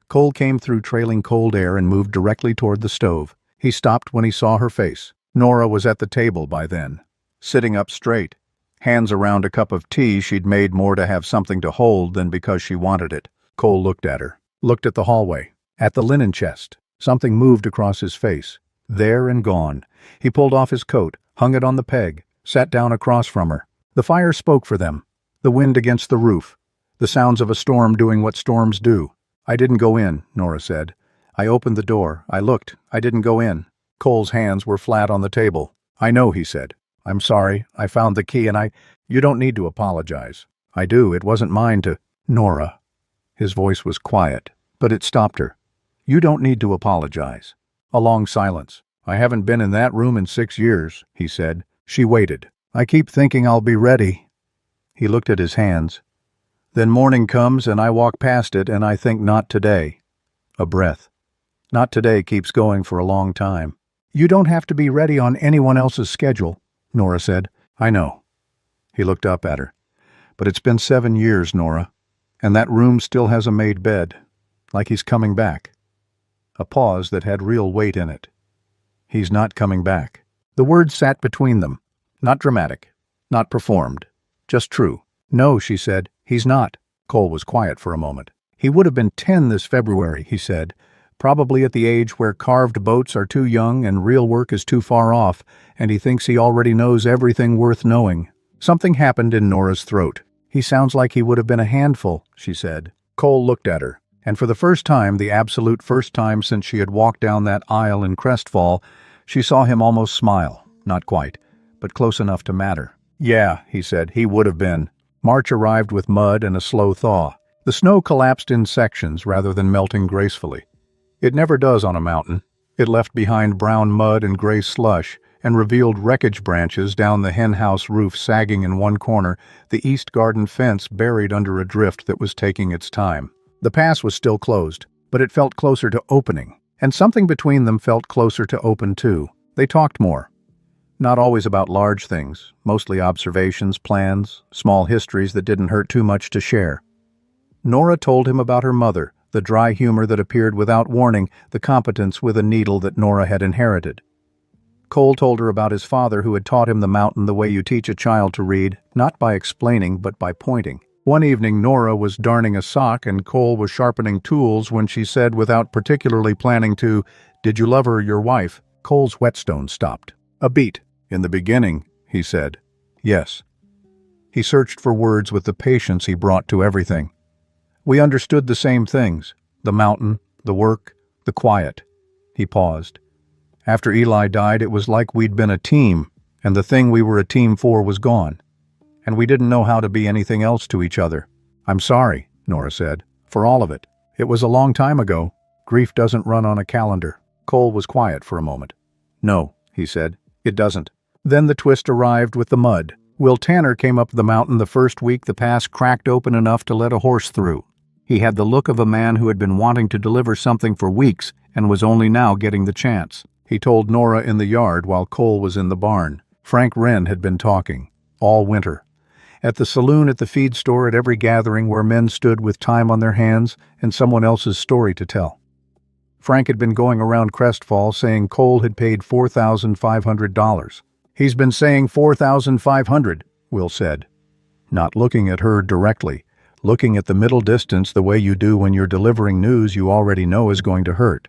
Cole came through trailing cold air and moved directly toward the stove. He stopped when he saw her face. Nora was at the table by then, sitting up straight, hands around a cup of tea she'd made more to have something to hold than because she wanted it. Cole looked at her, looked at the hallway, at the linen chest. Something moved across his face, there and gone. He pulled off his coat, hung it on the peg, sat down across from her. The fire spoke for them, the wind against the roof, the sounds of a storm doing what storms do. I didn't go in, Nora said. I opened the door, I looked, I didn't go in. Cole's hands were flat on the table. I know, he said. I'm sorry, I found the key and You don't need to apologize. I do, it wasn't mine to... Nora. His voice was quiet, but it stopped her. You don't need to apologize. A long silence. I haven't been in that room in 6 years, he said. She waited. I keep thinking I'll be ready. He looked at his hands. Then morning comes and I walk past it and I think not today. A breath. Not today keeps going for a long time. You don't have to be ready on anyone else's schedule, Nora said. I know. He looked up at her. But it's been 7 years, Nora, and that room still has a made bed, like he's coming back. A pause that had real weight in it. He's not coming back. The words sat between them. Not dramatic, not performed, Just true. No, she said. He's not. Cole was quiet for a moment. He would have been 10 this February, he said. Probably at the age where carved boats are too young and real work is too far off, and he thinks he already knows everything worth knowing. Something happened in Nora's throat. He sounds like he would have been a handful, she said. Cole looked at her, and for the first time, the absolute first time since she had walked down that aisle in Crestfall, she saw him almost smile. Not quite, but close enough to matter. Yeah, he said, he would have been. March arrived with mud and a slow thaw. The snow collapsed in sections rather than melting gracefully. It never does on a mountain. It left behind brown mud and gray slush and revealed wreckage branches down the henhouse roof sagging in one corner, the east garden fence buried under a drift that was taking its time. The pass was still closed, but it felt closer to opening, and something between them felt closer to open too. They talked more. Not always about large things, mostly observations, plans, small histories that didn't hurt too much to share. Nora told him about her mother, the dry humor that appeared without warning, the competence with a needle that Nora had inherited. Cole told her about his father who had taught him the mountain the way you teach a child to read, not by explaining but by pointing. One evening Nora was darning a sock and Cole was sharpening tools when she said without particularly planning to, "Did you love her, your wife?" Cole's whetstone stopped. "A beat. In the beginning," he said. "Yes." He searched for words with the patience he brought to everything. "We understood the same things, the mountain, the work, the quiet." He paused. "After Eli died, it was like we'd been a team, and the thing we were a team for was gone. And we didn't know how to be anything else to each other." "I'm sorry," Nora said, "for all of it. It was a long time ago. Grief doesn't run on a calendar." Cole was quiet for a moment. "No," he said, "it doesn't." Then the twist arrived with the mud. Will Tanner came up the mountain the first week the pass cracked open enough to let a horse through. He had the look of a man who had been wanting to deliver something for weeks and was only now getting the chance. He told Nora in the yard while Cole was in the barn. Frank Wren had been talking. All winter. At the saloon, at the feed store, at every gathering where men stood with time on their hands and someone else's story to tell. Frank had been going around Crestfall saying Cole had paid $4,500. "He's been saying 4,500, Will said. Not looking at her directly, looking at the middle distance the way you do when you're delivering news you already know is going to hurt.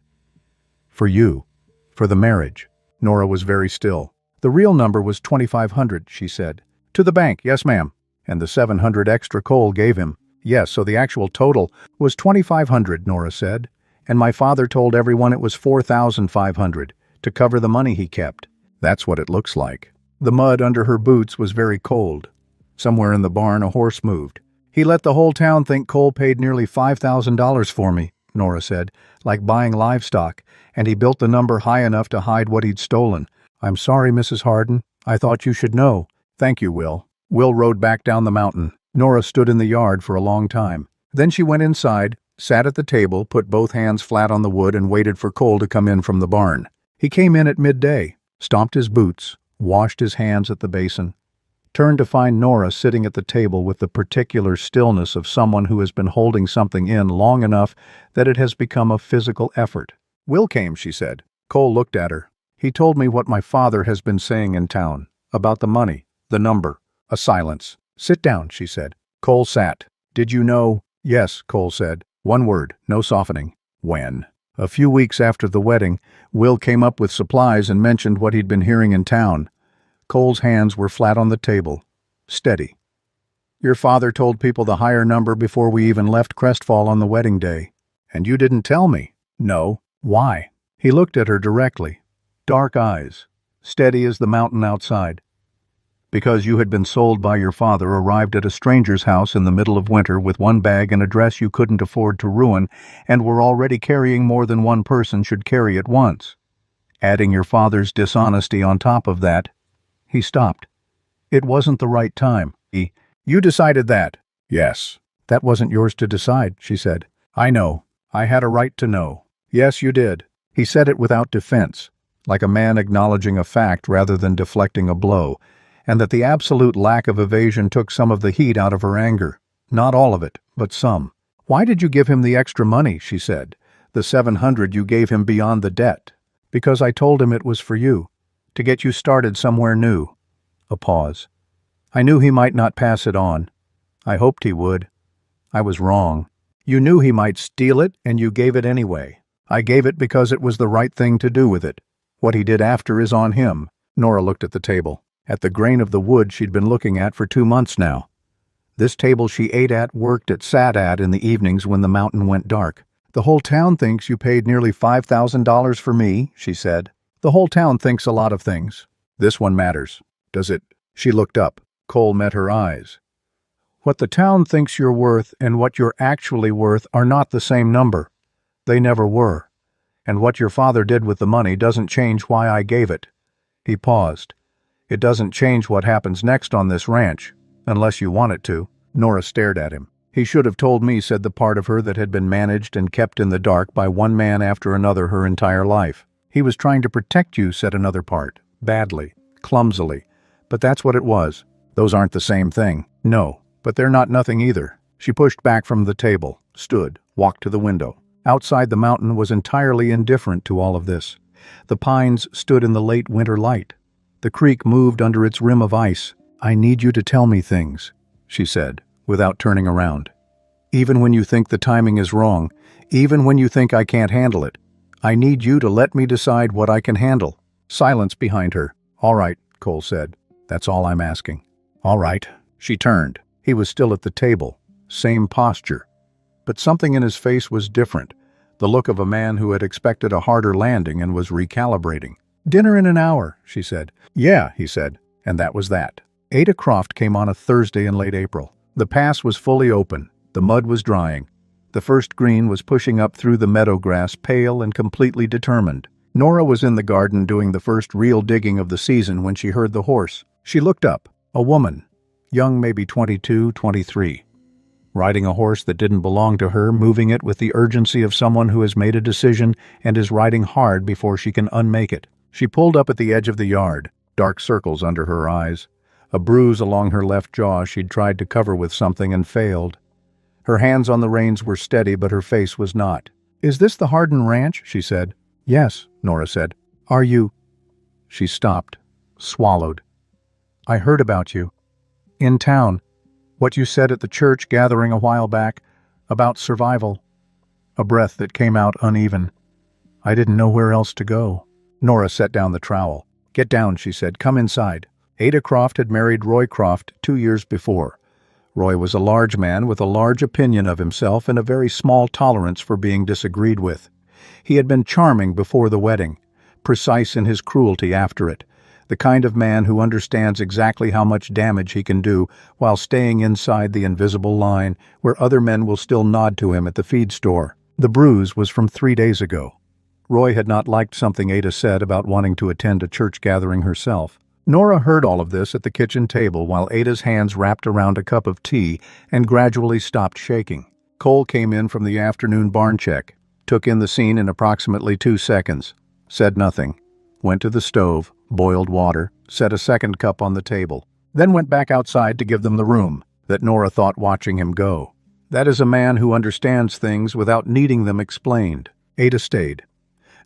"For you. For the marriage." Nora was very still. "The real number was 2,500, she said. "To the bank, yes ma'am." "And the 700 extra Cole gave him." "Yes, so the actual total was 2,500, Nora said. "And my father told everyone it was 4,500, to cover the money he kept." "That's what it looks like." The mud under her boots was very cold. Somewhere in the barn a horse moved. "He let the whole town think Cole paid nearly $5,000 for me," Nora said, "like buying livestock, and he built the number high enough to hide what he'd stolen. I'm sorry, Mrs. Harden. I thought you should know." "Thank you, Will." Will rode back down the mountain. Nora stood in the yard for a long time. Then she went inside, sat at the table, put both hands flat on the wood and waited for Cole to come in from the barn. He came in at midday, stomped his boots, washed his hands at the basin, turned to find Nora sitting at the table with the particular stillness of someone who has been holding something in long enough that it has become a physical effort. "Will came," she said. Cole looked at her. "He told me what my father has been saying in town, about the money, the number." A silence. "Sit down," she said. Cole sat. "Did you know?" "Yes," Cole said. One word, no softening. "When?" "A few weeks after the wedding, Will came up with supplies and mentioned what he'd been hearing in town." Cole's hands were flat on the table. Steady. "Your father told people the higher number before we even left Crestfall on the wedding day." "And you didn't tell me." "No." "Why?" He looked at her directly. Dark eyes, steady as the mountain outside. "Because you had been sold by your father, arrived at a stranger's house in the middle of winter with one bag and a dress you couldn't afford to ruin, and were already carrying more than one person should carry at once. Adding your father's dishonesty on top of that." He stopped. "It wasn't the right time." "You decided that." "Yes." "That wasn't yours to decide," she said. "I know. I had a right to know." "Yes, you did." He said it without defense, like a man acknowledging a fact rather than deflecting a blow, and that the absolute lack of evasion took some of the heat out of her anger. Not all of it, but some. "Why did you give him the extra money?" she said. "The 700 you gave him beyond the debt." "Because I told him it was for you, to get you started somewhere new." A pause. I knew he might not pass it on. I hoped he would. I was wrong. You knew he might steal it, and you gave it anyway. I gave it because it was the right thing to do with it. What he did after is on him." Nora looked at the table, at the grain of the wood she'd been looking at for 2 months now. This table she ate at, worked at, sat at in the evenings when the mountain went dark. "The whole town thinks you paid nearly $5,000 for me," she said. "The whole town thinks a lot of things. This one matters. Does it?" She looked up. Cole met her eyes. "What the town thinks you're worth and what you're actually worth are not the same number. They never were. And what your father did with the money doesn't change why I gave it." He paused. "It doesn't change what happens next on this ranch, unless you want it to." Nora stared at him. "He should have told me," said the part of her that had been managed and kept in the dark by one man after another her entire life. "He was trying to protect you," said another part. "Badly. Clumsily. But that's what it was. Those aren't the same thing." "No, but they're not nothing either." She pushed back from the table, stood, walked to the window. Outside, the mountain was entirely indifferent to all of this. The pines stood in the late winter light. The creek moved under its rim of ice. "I need you to tell me things," she said, without turning around. "Even when you think the timing is wrong, even when you think I can't handle it, I need you to let me decide what I can handle." Silence behind her. "All right," Cole said. "That's all I'm asking." "All right." She turned. He was still at the table, same posture. But something in his face was different, the look of a man who had expected a harder landing and was recalibrating. "Dinner in an hour," she said. "Yeah," he said, and that was that. Ada Croft came on a Thursday in late April. The pass was fully open. The mud was drying. The first green was pushing up through the meadow grass, pale and completely determined. Nora was in the garden doing the first real digging of the season when she heard the horse. She looked up. A woman, young, maybe 22, 23. Riding a horse that didn't belong to her, moving it with the urgency of someone who has made a decision and is riding hard before she can unmake it. She pulled up at the edge of the yard, dark circles under her eyes. A bruise along her left jaw she'd tried to cover with something and failed. Her hands on the reins were steady, but her face was not. "Is this the Hardin Ranch?" she said. "Yes," Nora said. "Are you—" She stopped, swallowed. "I heard about you. In town. What you said at the church gathering a while back, about survival." A breath that came out uneven. "I didn't know where else to go." Nora set down the trowel. "Get down," she said. "Come inside." Ada Croft had married Roy Croft 2 years before. Roy was a large man with a large opinion of himself and a very small tolerance for being disagreed with. He had been charming before the wedding, precise in his cruelty after it, the kind of man who understands exactly how much damage he can do while staying inside the invisible line where other men will still nod to him at the feed store. The bruise was from 3 days ago. Roy had not liked something Ada said about wanting to attend a church gathering herself. Nora heard all of this at the kitchen table while Ada's hands wrapped around a cup of tea and gradually stopped shaking. Cole came in from the afternoon barn check, took in the scene in approximately 2 seconds, said nothing, went to the stove, boiled water, set a second cup on the table, then went back outside to give them the room that Nora thought watching him go. That is a man who understands things without needing them explained. Ada stayed.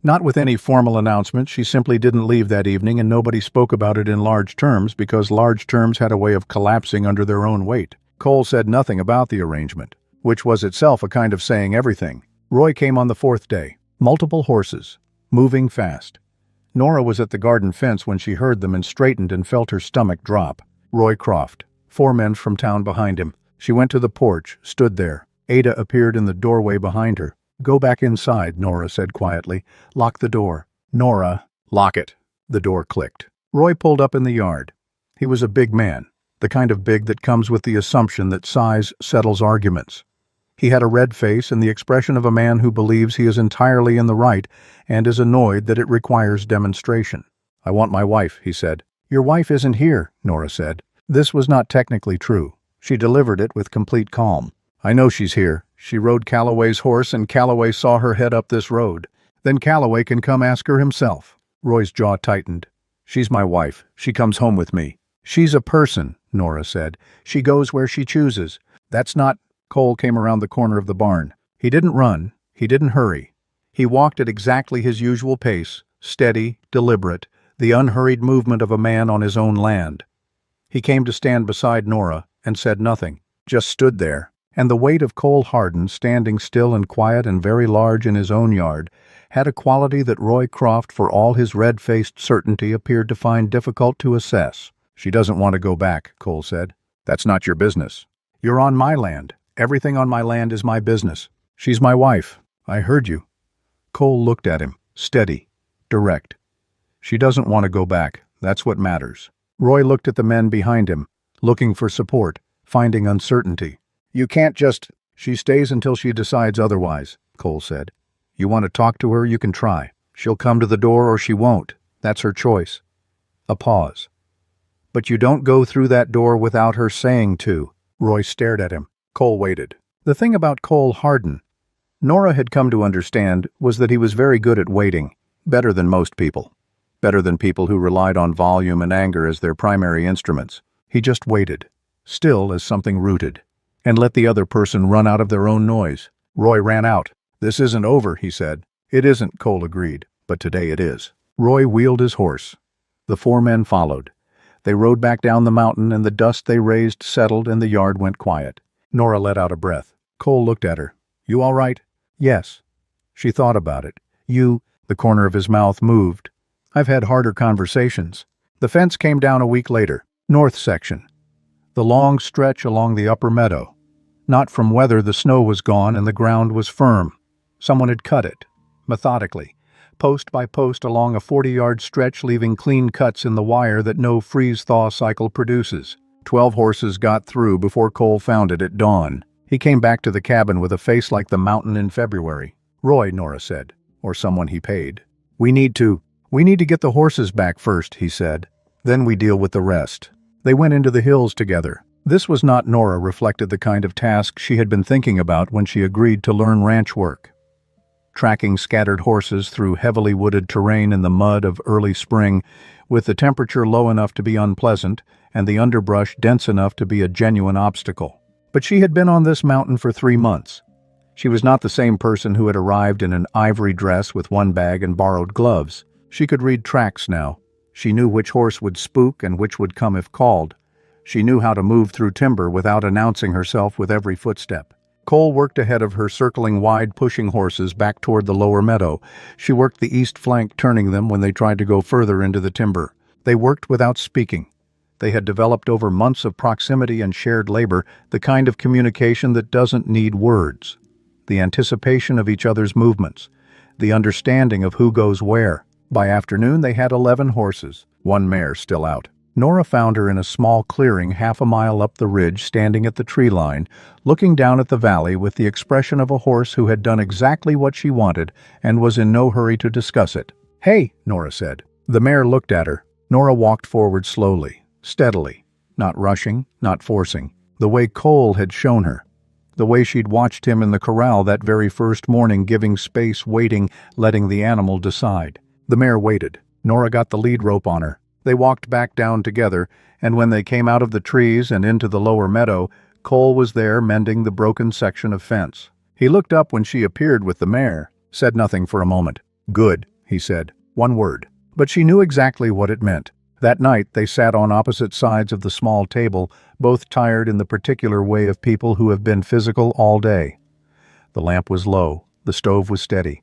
Not with any formal announcement, she simply didn't leave that evening, and nobody spoke about it in large terms because large terms had a way of collapsing under their own weight. Cole said nothing about the arrangement, which was itself a kind of saying everything. Roy came on the 4th day. Multiple horses, moving fast. Nora was at the garden fence when she heard them and straightened and felt her stomach drop. Roy Croft, 4 men from town behind him. She went to the porch, stood there. Ada appeared in the doorway behind her. "Go back inside," Nora said quietly. "Lock the door." "Nora, lock it." The door clicked. Roy pulled up in the yard. He was a big man, the kind of big that comes with the assumption that size settles arguments. He had a red face and the expression of a man who believes he is entirely in the right and is annoyed that it requires demonstration. "I want my wife," he said. "Your wife isn't here," Nora said. This was not technically true. She delivered it with complete calm. "I know she's here. She rode Calloway's horse and Calloway saw her head up this road. Then Calloway can come ask her himself." Roy's jaw tightened. "She's my wife. She comes home with me." "She's a person," Nora said. "She goes where she chooses. That's not—" Cole came around the corner of the barn. He didn't run. He didn't hurry. He walked at exactly his usual pace, steady, deliberate, the unhurried movement of a man on his own land. He came to stand beside Nora and said nothing, just stood there, and the weight of Cole Hardin, standing still and quiet and very large in his own yard, had a quality that Roycroft, for all his red-faced certainty, appeared to find difficult to assess. "She doesn't want to go back," Cole said. "That's not your business. You're on my land. Everything on my land is my business. She's my wife. I heard you." Cole looked at him, steady, direct. "She doesn't want to go back. That's what matters." Roy looked at the men behind him, looking for support, finding uncertainty. "You can't just—" "She stays until she decides otherwise," Cole said. "You want to talk to her, you can try. She'll come to the door or she won't. That's her choice." A pause. "But you don't go through that door without her saying to." Roy stared at him. Cole waited. The thing about Cole Hardin, Nora had come to understand, was that he was very good at waiting, better than most people. Better than people who relied on volume and anger as their primary instruments. He just waited, still as something rooted, and let the other person run out of their own noise. Roy ran out. "This isn't over," he said. "It isn't," Cole agreed, "but today it is." Roy wheeled his horse. The four men followed. They rode back down the mountain, and the dust they raised settled and the yard went quiet. Nora let out a breath. Cole looked at her. "You all right?" "Yes." She thought about it. "You—" The corner of his mouth moved. "I've had harder conversations." The fence came down a week later. North section. The long stretch along the upper meadow. Not from weather, the snow was gone and the ground was firm. Someone had cut it, methodically, post by post along a 40-yard stretch, leaving clean cuts in the wire that no freeze-thaw cycle produces. 12 horses got through before Cole found it at dawn. He came back to the cabin with a face like the mountain in February. "Roy," Nora said, or someone he paid. We need to get the horses back first," he said. "Then we deal with the rest." They went into the hills together. This was not, Nora reflected, the kind of task she had been thinking about when she agreed to learn ranch work. Tracking scattered horses through heavily wooded terrain in the mud of early spring, with the temperature low enough to be unpleasant and the underbrush dense enough to be a genuine obstacle. But she had been on this mountain for 3 months. She was not the same person who had arrived in an ivory dress with one bag and borrowed gloves. She could read tracks now. She knew which horse would spook and which would come if called. She knew how to move through timber without announcing herself with every footstep. Cole worked ahead of her, circling wide, pushing horses back toward the lower meadow. She worked the east flank, turning them when they tried to go further into the timber. They worked without speaking. They had developed over months of proximity and shared labor, the kind of communication that doesn't need words. The anticipation of each other's movements. The understanding of who goes where. By afternoon, they had 11 horses, one mare still out. Nora found her in a small clearing half a mile up the ridge, standing at the tree line, looking down at the valley with the expression of a horse who had done exactly what she wanted and was in no hurry to discuss it. "Hey," Nora said. The mare looked at her. Nora walked forward slowly, steadily, not rushing, not forcing, the way Cole had shown her. The way she'd watched him in the corral that very first morning, giving space, waiting, letting the animal decide. The mare waited. Nora got the lead rope on her. They walked back down together, and when they came out of the trees and into the lower meadow, Cole was there mending the broken section of fence. He looked up when she appeared with the mare, said nothing for a moment. "Good," he said. One word. But she knew exactly what it meant. That night they sat on opposite sides of the small table, both tired in the particular way of people who have been physical all day. The lamp was low, the stove was steady.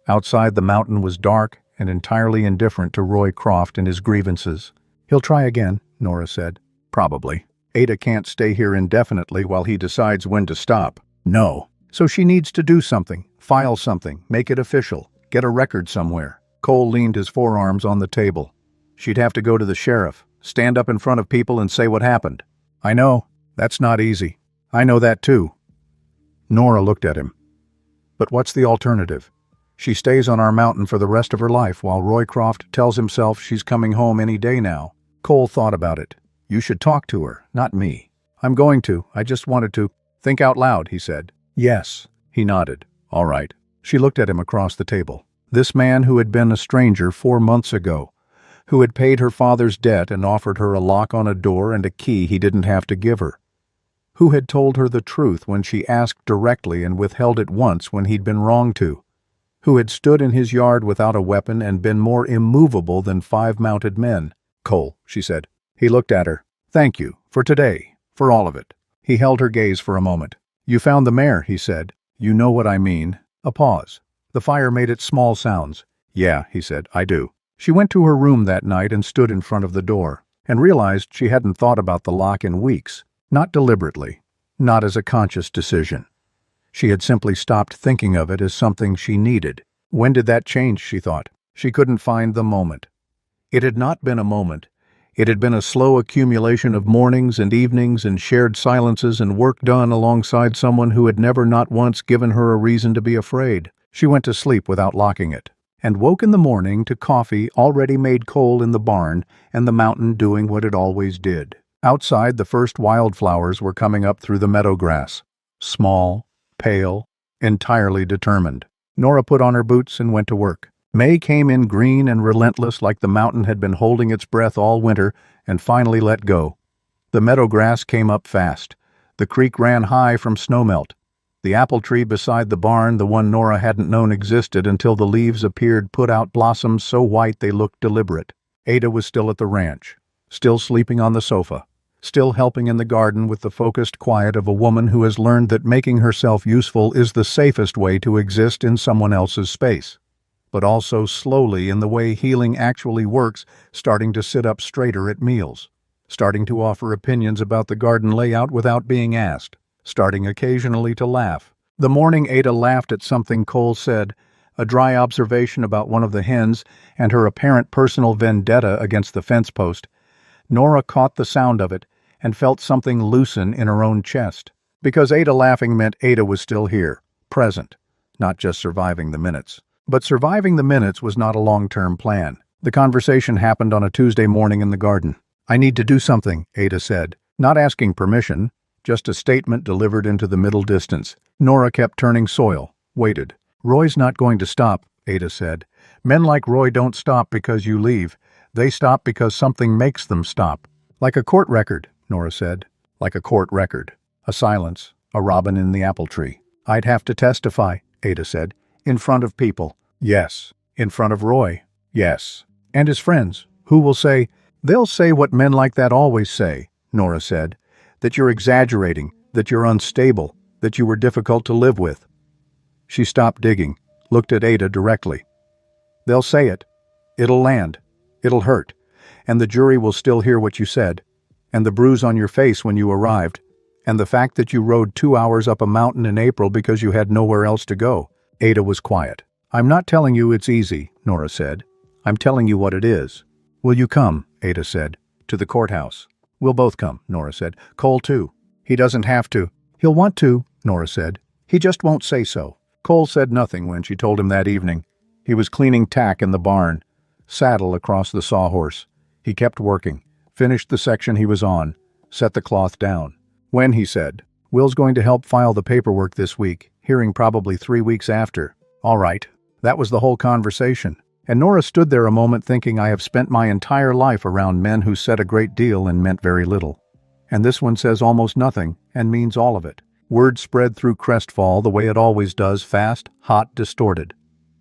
Outside, the mountain was dark and entirely indifferent to Roycroft and his grievances. "He'll try again," Nora said. "Probably. Ada can't stay here indefinitely while he decides when to stop." "No. So she needs to do something, file something, make it official, get a record somewhere." Cole leaned his forearms on the table. "She'd have to go to the sheriff, stand up in front of people and say what happened." "I know. That's not easy. I know that too." Nora looked at him. "But what's the alternative? She stays on our mountain for the rest of her life while Roycroft tells himself she's coming home any day now." Cole thought about it. "You should talk to her, not me." "I'm going to. I just wanted to." "Think out loud," he said. "Yes." He nodded. "All right." She looked at him across the table. This man who had been a stranger 4 months ago, who had paid her father's debt and offered her a lock on a door and a key he didn't have to give her, who had told her the truth when she asked directly and withheld it once when he'd been wrong to, who had stood in his yard without a weapon and been more immovable than 5 mounted men. "Cole," she said. He looked at her. Thank you, for today, for all of it. He held her gaze for a moment. You found the mare, he said. You know what I mean. A pause. The fire made its small sounds. Yeah, he said, I do. She went to her room that night and stood in front of the door, and realized she hadn't thought about the lock in weeks. Not deliberately. Not as a conscious decision. She had simply stopped thinking of it as something she needed. When did that change, she thought? She couldn't find the moment. It had not been a moment. It had been a slow accumulation of mornings and evenings and shared silences and work done alongside someone who had never not once given her a reason to be afraid. She went to sleep without locking it, and woke in the morning to coffee already made cold in the barn and the mountain doing what it always did. Outside, the first wildflowers were coming up through the meadow grass. Small, pale, entirely determined. Nora put on her boots and went to work. May came in green and relentless like the mountain had been holding its breath all winter and finally let go. The meadow grass came up fast. The creek ran high from snowmelt. The apple tree beside the barn, the one Nora hadn't known existed until the leaves appeared, put out blossoms so white they looked deliberate. Ada was still at the ranch, still sleeping on the sofa, still helping in the garden with the focused quiet of a woman who has learned that making herself useful is the safest way to exist in someone else's space. But also slowly, in the way healing actually works, starting to sit up straighter at meals, starting to offer opinions about the garden layout without being asked, starting occasionally to laugh. The morning Ada laughed at something Cole said, a dry observation about one of the hens and her apparent personal vendetta against the fence post. Nora caught the sound of it and felt something loosen in her own chest. Because Ada laughing meant Ada was still here, present, not just surviving the minutes. But surviving the minutes was not a long-term plan. The conversation happened on a Tuesday morning in the garden. I need to do something, Ada said, not asking permission, just a statement delivered into the middle distance. Nora kept turning soil, waited. Roy's not going to stop, Ada said. Men like Roy don't stop because you leave. They stop because something makes them stop. Like a court record, Nora said. Like a court record. A silence, a robin in the apple tree. I'd have to testify, Ada said. In front of people. Yes. In front of Roy. Yes. And his friends, who will say, they'll say what men like that always say, Nora said. That you're exaggerating, that you're unstable, that you were difficult to live with. She stopped digging, looked at Ada directly. They'll say it. It'll land. It'll hurt. And the jury will still hear what you said. And the bruise on your face when you arrived. And the fact that you rode 2 hours up a mountain in April because you had nowhere else to go. Ada was quiet. I'm not telling you it's easy, Nora said. I'm telling you what it is. Will you come, Ada said, to the courthouse? We'll both come, Nora said. Cole too. He doesn't have to. He'll want to, Nora said. He just won't say so. Cole said nothing when she told him that evening. He was cleaning tack in the barn, saddle across the sawhorse. He kept working, finished the section he was on, set the cloth down. When, he said, Will's going to help file the paperwork this week, hearing probably 3 weeks after. All right. That was the whole conversation. And Nora stood there a moment thinking, I have spent my entire life around men who said a great deal and meant very little. And this one says almost nothing and means all of it. Word spread through Crestfall the way it always does, fast, hot, distorted.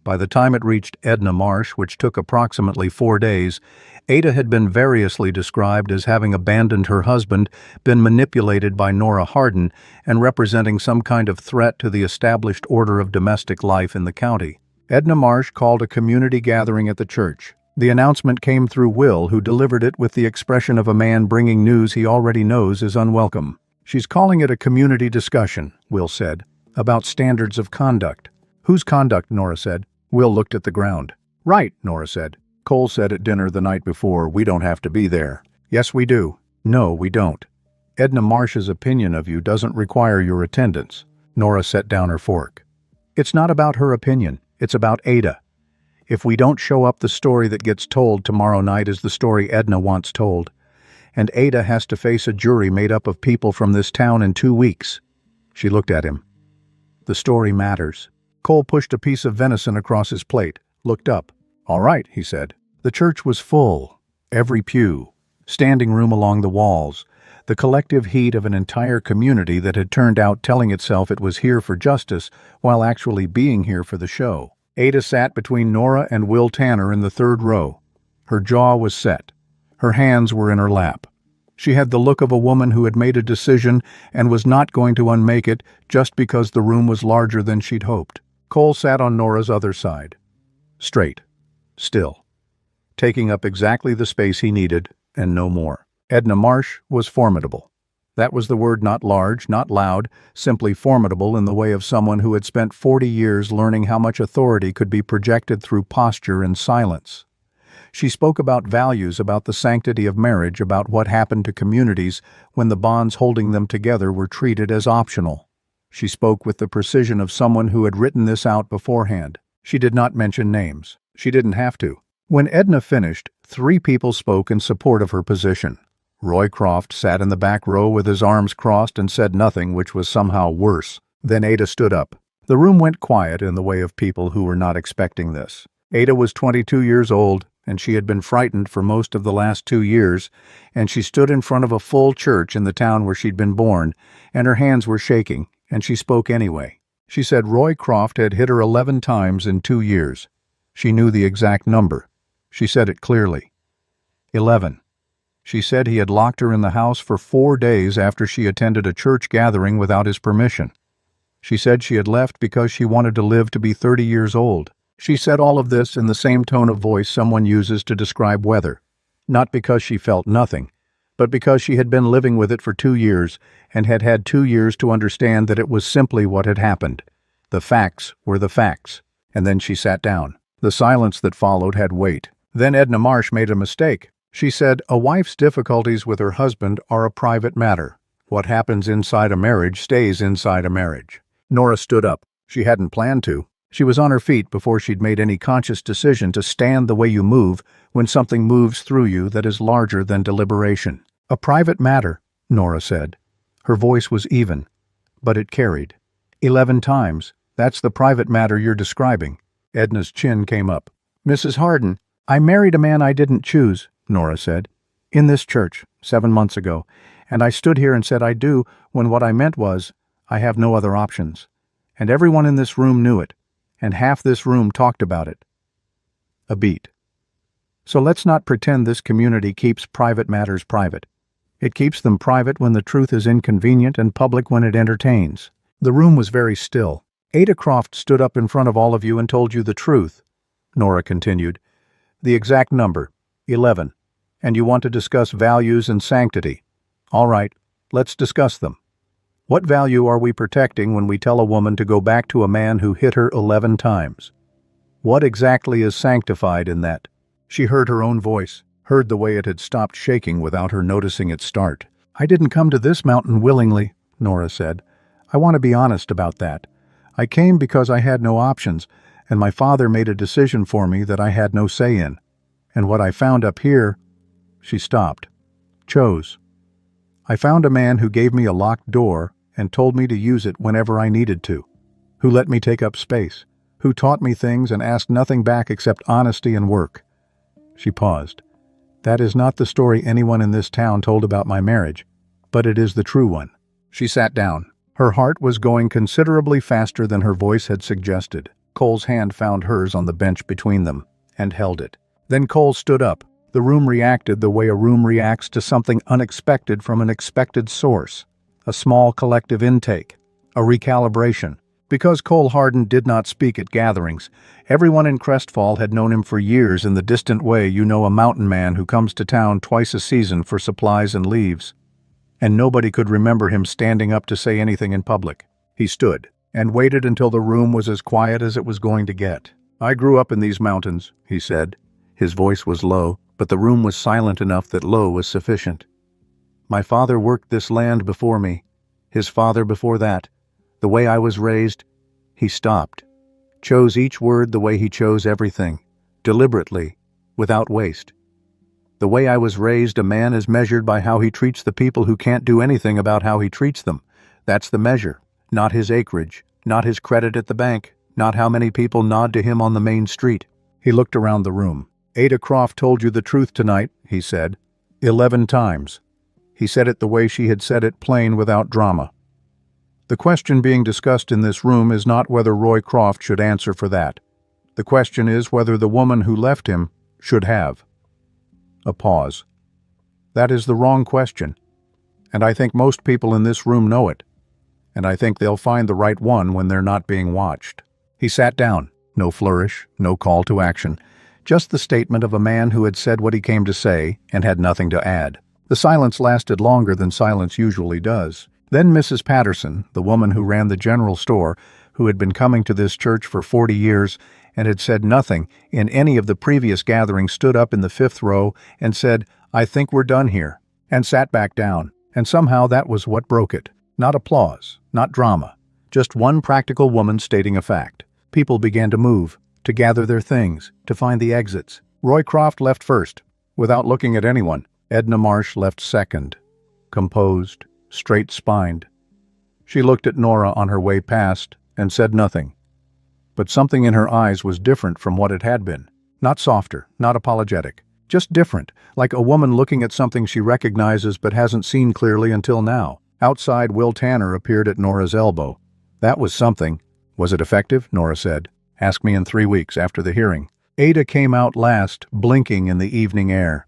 By the time it reached Edna Marsh, which took approximately 4 days, Ada had been variously described as having abandoned her husband, been manipulated by Nora Hardin, and representing some kind of threat to the established order of domestic life in the county. Edna Marsh called a community gathering at the church. The announcement came through Will, who delivered it with the expression of a man bringing news he already knows is unwelcome. She's calling it a community discussion, Will said, about standards of conduct. Whose conduct, Nora said. Will looked at the ground. Right, Nora said. Cole said at dinner the night before, we don't have to be there. Yes, we do. No, we don't. Edna Marsh's opinion of you doesn't require your attendance. Nora set down her fork. It's not about her opinion. It's about Ada. If we don't show up, the story that gets told tomorrow night is the story Edna wants told. And Ada has to face a jury made up of people from this town in 2 weeks. She looked at him. The story matters. Cole pushed a piece of venison across his plate, looked up. All right, he said. The church was full. Every pew. Standing room along the walls. The collective heat of an entire community that had turned out telling itself it was here for justice while actually being here for the show. Ada sat between Nora and Will Tanner in the third row. Her jaw was set. Her hands were in her lap. She had the look of a woman who had made a decision and was not going to unmake it just because the room was larger than she'd hoped. Cole sat on Nora's other side. Straight. Still. Taking up exactly the space he needed, and no more. Edna Marsh was formidable. That was the word, not large, not loud, simply formidable in the way of someone who had spent 40 years learning how much authority could be projected through posture and silence. She spoke about values, about the sanctity of marriage, about what happened to communities when the bonds holding them together were treated as optional. She spoke with the precision of someone who had written this out beforehand. She did not mention names. She didn't have to. When Edna finished, 3 people spoke in support of her position. Roy Croft sat in the back row with his arms crossed and said nothing, which was somehow worse. Then Ada stood up. The room went quiet in the way of people who were not expecting this. Ada was 22 years old, and she had been frightened for most of the last 2 years, and she stood in front of a full church in the town where she'd been born, and her hands were shaking, and she spoke anyway. She said Roy Croft had hit her 11 times in 2 years. She knew the exact number. She said it clearly. 11. She said he had locked her in the house for 4 days after she attended a church gathering without his permission. She said she had left because she wanted to live to be 30 years old. She said all of this in the same tone of voice someone uses to describe weather, not because she felt nothing, but because she had been living with it for 2 years and had had 2 years to understand that it was simply what had happened. The facts were the facts. And then she sat down. The silence that followed had weight. Then Edna Marsh made a mistake. She said, a wife's difficulties with her husband are a private matter. What happens inside a marriage stays inside a marriage. Nora stood up. She hadn't planned to. She was on her feet before she'd made any conscious decision to stand the way you move when something moves through you that is larger than deliberation. A private matter, Nora said. Her voice was even, but it carried. 11 times. That's the private matter you're describing. Edna's chin came up. Mrs. Harden, I married a man I didn't choose, Nora said. In this church, 7 months ago. And I stood here and said I do when what I meant was, I have no other options. And everyone in this room knew it. And half this room talked about it. A beat. So let's not pretend this community keeps private matters private. It keeps them private when the truth is inconvenient and public when it entertains. The room was very still. Ada Croft stood up in front of all of you and told you the truth, Nora continued. The exact number, 11. And you want to discuss values and sanctity. All right, let's discuss them. What value are we protecting when we tell a woman to go back to a man who hit her 11 times? What exactly is sanctified in that? She heard her own voice, heard the way it had stopped shaking without her noticing it start. I didn't come to this mountain willingly, Nora said. I want to be honest about that. I came because I had no options, and my father made a decision for me that I had no say in. And what I found up here, she stopped. Chose. I found a man who gave me a locked door and told me to use it whenever I needed to, who let me take up space, who taught me things and asked nothing back except honesty and work. She paused. That is not the story anyone in this town told about my marriage, but it is the true one. She sat down. Her heart was going considerably faster than her voice had suggested. Cole's hand found hers on the bench between them, and held it. Then Cole stood up. The room reacted the way a room reacts to something unexpected from an expected source. A small collective intake. A recalibration. Because Cole Harden did not speak at gatherings, everyone in Crestfall had known him for years in the distant way you know a mountain man who comes to town twice a season for supplies and leaves. And nobody could remember him standing up to say anything in public. He stood, and waited until the room was as quiet as it was going to get. I grew up in these mountains, he said. His voice was low, but the room was silent enough that low was sufficient. My father worked this land before me, his father before that. The way I was raised, he stopped, chose each word the way he chose everything, deliberately, without waste. The way I was raised, a man is measured by how he treats the people who can't do anything about how he treats them. That's the measure, not his acreage, not his credit at the bank, not how many people nod to him on the main street. He looked around the room. Ada Croft told you the truth tonight, he said. 11 times. He said it the way she had said it, plain, without drama. The question being discussed in this room is not whether Roy Croft should answer for that. The question is whether the woman who left him should have. A pause. That is the wrong question. And I think most people in this room know it. And I think they'll find the right one when they're not being watched." He sat down. No flourish, no call to action. Just the statement of a man who had said what he came to say and had nothing to add. The silence lasted longer than silence usually does. Then Mrs. Patterson, the woman who ran the general store, who had been coming to this church for 40 years and had said nothing in any of the previous gatherings, stood up in the fifth row and said, "I think we're done here," and sat back down. And somehow that was what broke it. Not applause, not drama, just one practical woman stating a fact. People began to move, to gather their things, to find the exits. Roycroft left first, without looking at anyone. Edna Marsh left second, composed, straight-spined. She looked at Nora on her way past and said nothing. But something in her eyes was different from what it had been. Not softer, not apologetic, just different, like a woman looking at something she recognizes but hasn't seen clearly until now. Outside, Will Tanner appeared at Nora's elbow. "That was something." "Was it effective?" Nora said. "Ask me in 3 weeks after the hearing." Ada came out last, blinking in the evening air.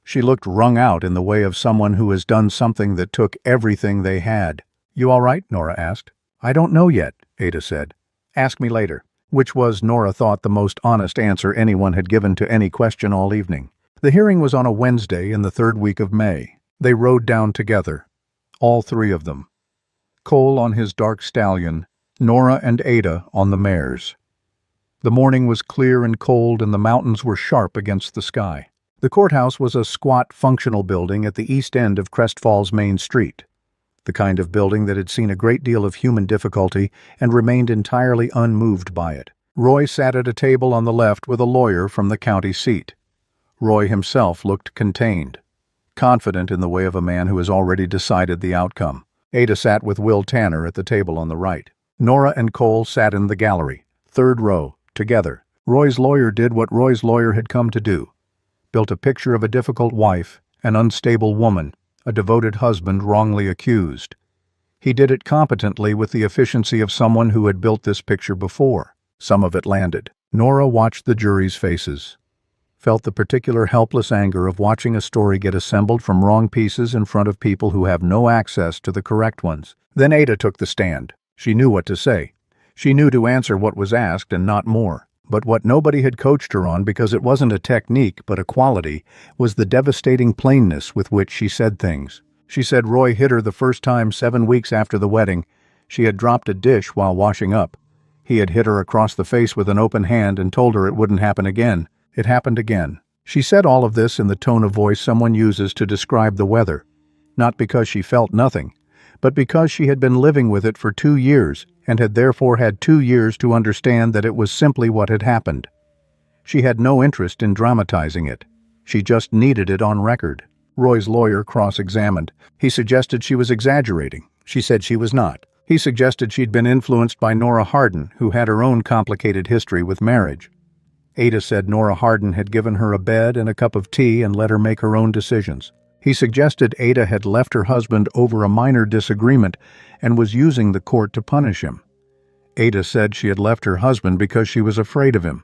She looked wrung out in the way of someone who has done something that took everything they had. "You all right?" Nora asked. "I don't know yet," Ada said. "Ask me later," which was, Nora thought, the most honest answer anyone had given to any question all evening. The hearing was on a Wednesday in the 3rd week of May. They rode down together, all 3 of them. Cole on his dark stallion, Nora and Ada on the mares. The morning was clear and cold, and the mountains were sharp against the sky. The courthouse was a squat, functional building at the east end of Crestfall's main street, the kind of building that had seen a great deal of human difficulty and remained entirely unmoved by it. Roy sat at a table on the left with a lawyer from the county seat. Roy himself looked contained, confident in the way of a man who has already decided the outcome. Ada sat with Will Tanner at the table on the right. Nora and Cole sat in the gallery, 3rd row, together. Roy's lawyer did what Roy's lawyer had come to do. Built a picture of a difficult wife, an unstable woman, a devoted husband wrongly accused. He did it competently with the efficiency of someone who had built this picture before. Some of it landed. Nora watched the jury's faces, felt the particular helpless anger of watching a story get assembled from wrong pieces in front of people who have no access to the correct ones. Then Ada took the stand. She knew what to say. She knew to answer what was asked and not more. But what nobody had coached her on, because it wasn't a technique but a quality, was the devastating plainness with which she said things. She said Roy hit her the first time 7 weeks after the wedding. She had dropped a dish while washing up. He had hit her across the face with an open hand and told her it wouldn't happen again. It happened again. She said all of this in the tone of voice someone uses to describe the weather, not because she felt nothing, but because she had been living with it for 2 years and had therefore had 2 years to understand that it was simply what had happened. She had no interest in dramatizing it. She just needed it on record. Roy's lawyer cross-examined. He suggested she was exaggerating. She said she was not. He suggested she'd been influenced by Nora Hardin, who had her own complicated history with marriage. Ada said Nora Hardin had given her a bed and a cup of tea and let her make her own decisions. He suggested Ada had left her husband over a minor disagreement and was using the court to punish him. Ada said she had left her husband because she was afraid of him.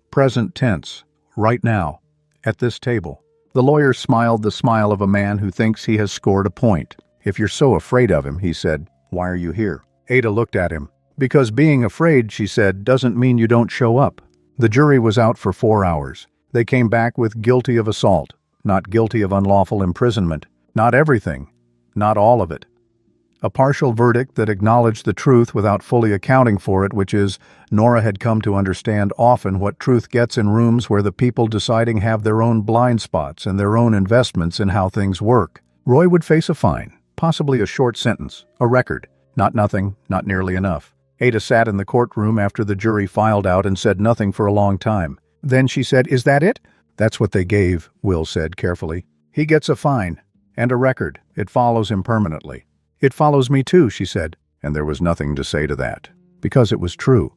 Present tense, right now, at this table. The lawyer smiled the smile of a man who thinks he has scored a point. "If you're so afraid of him," he said, "why are you here?" Ada looked at him. "Because being afraid," she said, "doesn't mean you don't show up." The jury was out for 4 hours. They came back with guilty of assault, not guilty of unlawful imprisonment. Not everything, not all of it. A partial verdict that acknowledged the truth without fully accounting for it, which is, Nora had come to understand often what truth gets in rooms where the people deciding have their own blind spots and their own investments in how things work. Roy would face a fine, possibly a short sentence, a record. Not nothing, not nearly enough. Ada sat in the courtroom after the jury filed out and said nothing for a long time. Then she said, "Is that it?" "That's what they gave," Will said carefully. "He gets a fine. And a record. It follows him permanently." "It follows me too," she said. And there was nothing to say to that. Because it was true.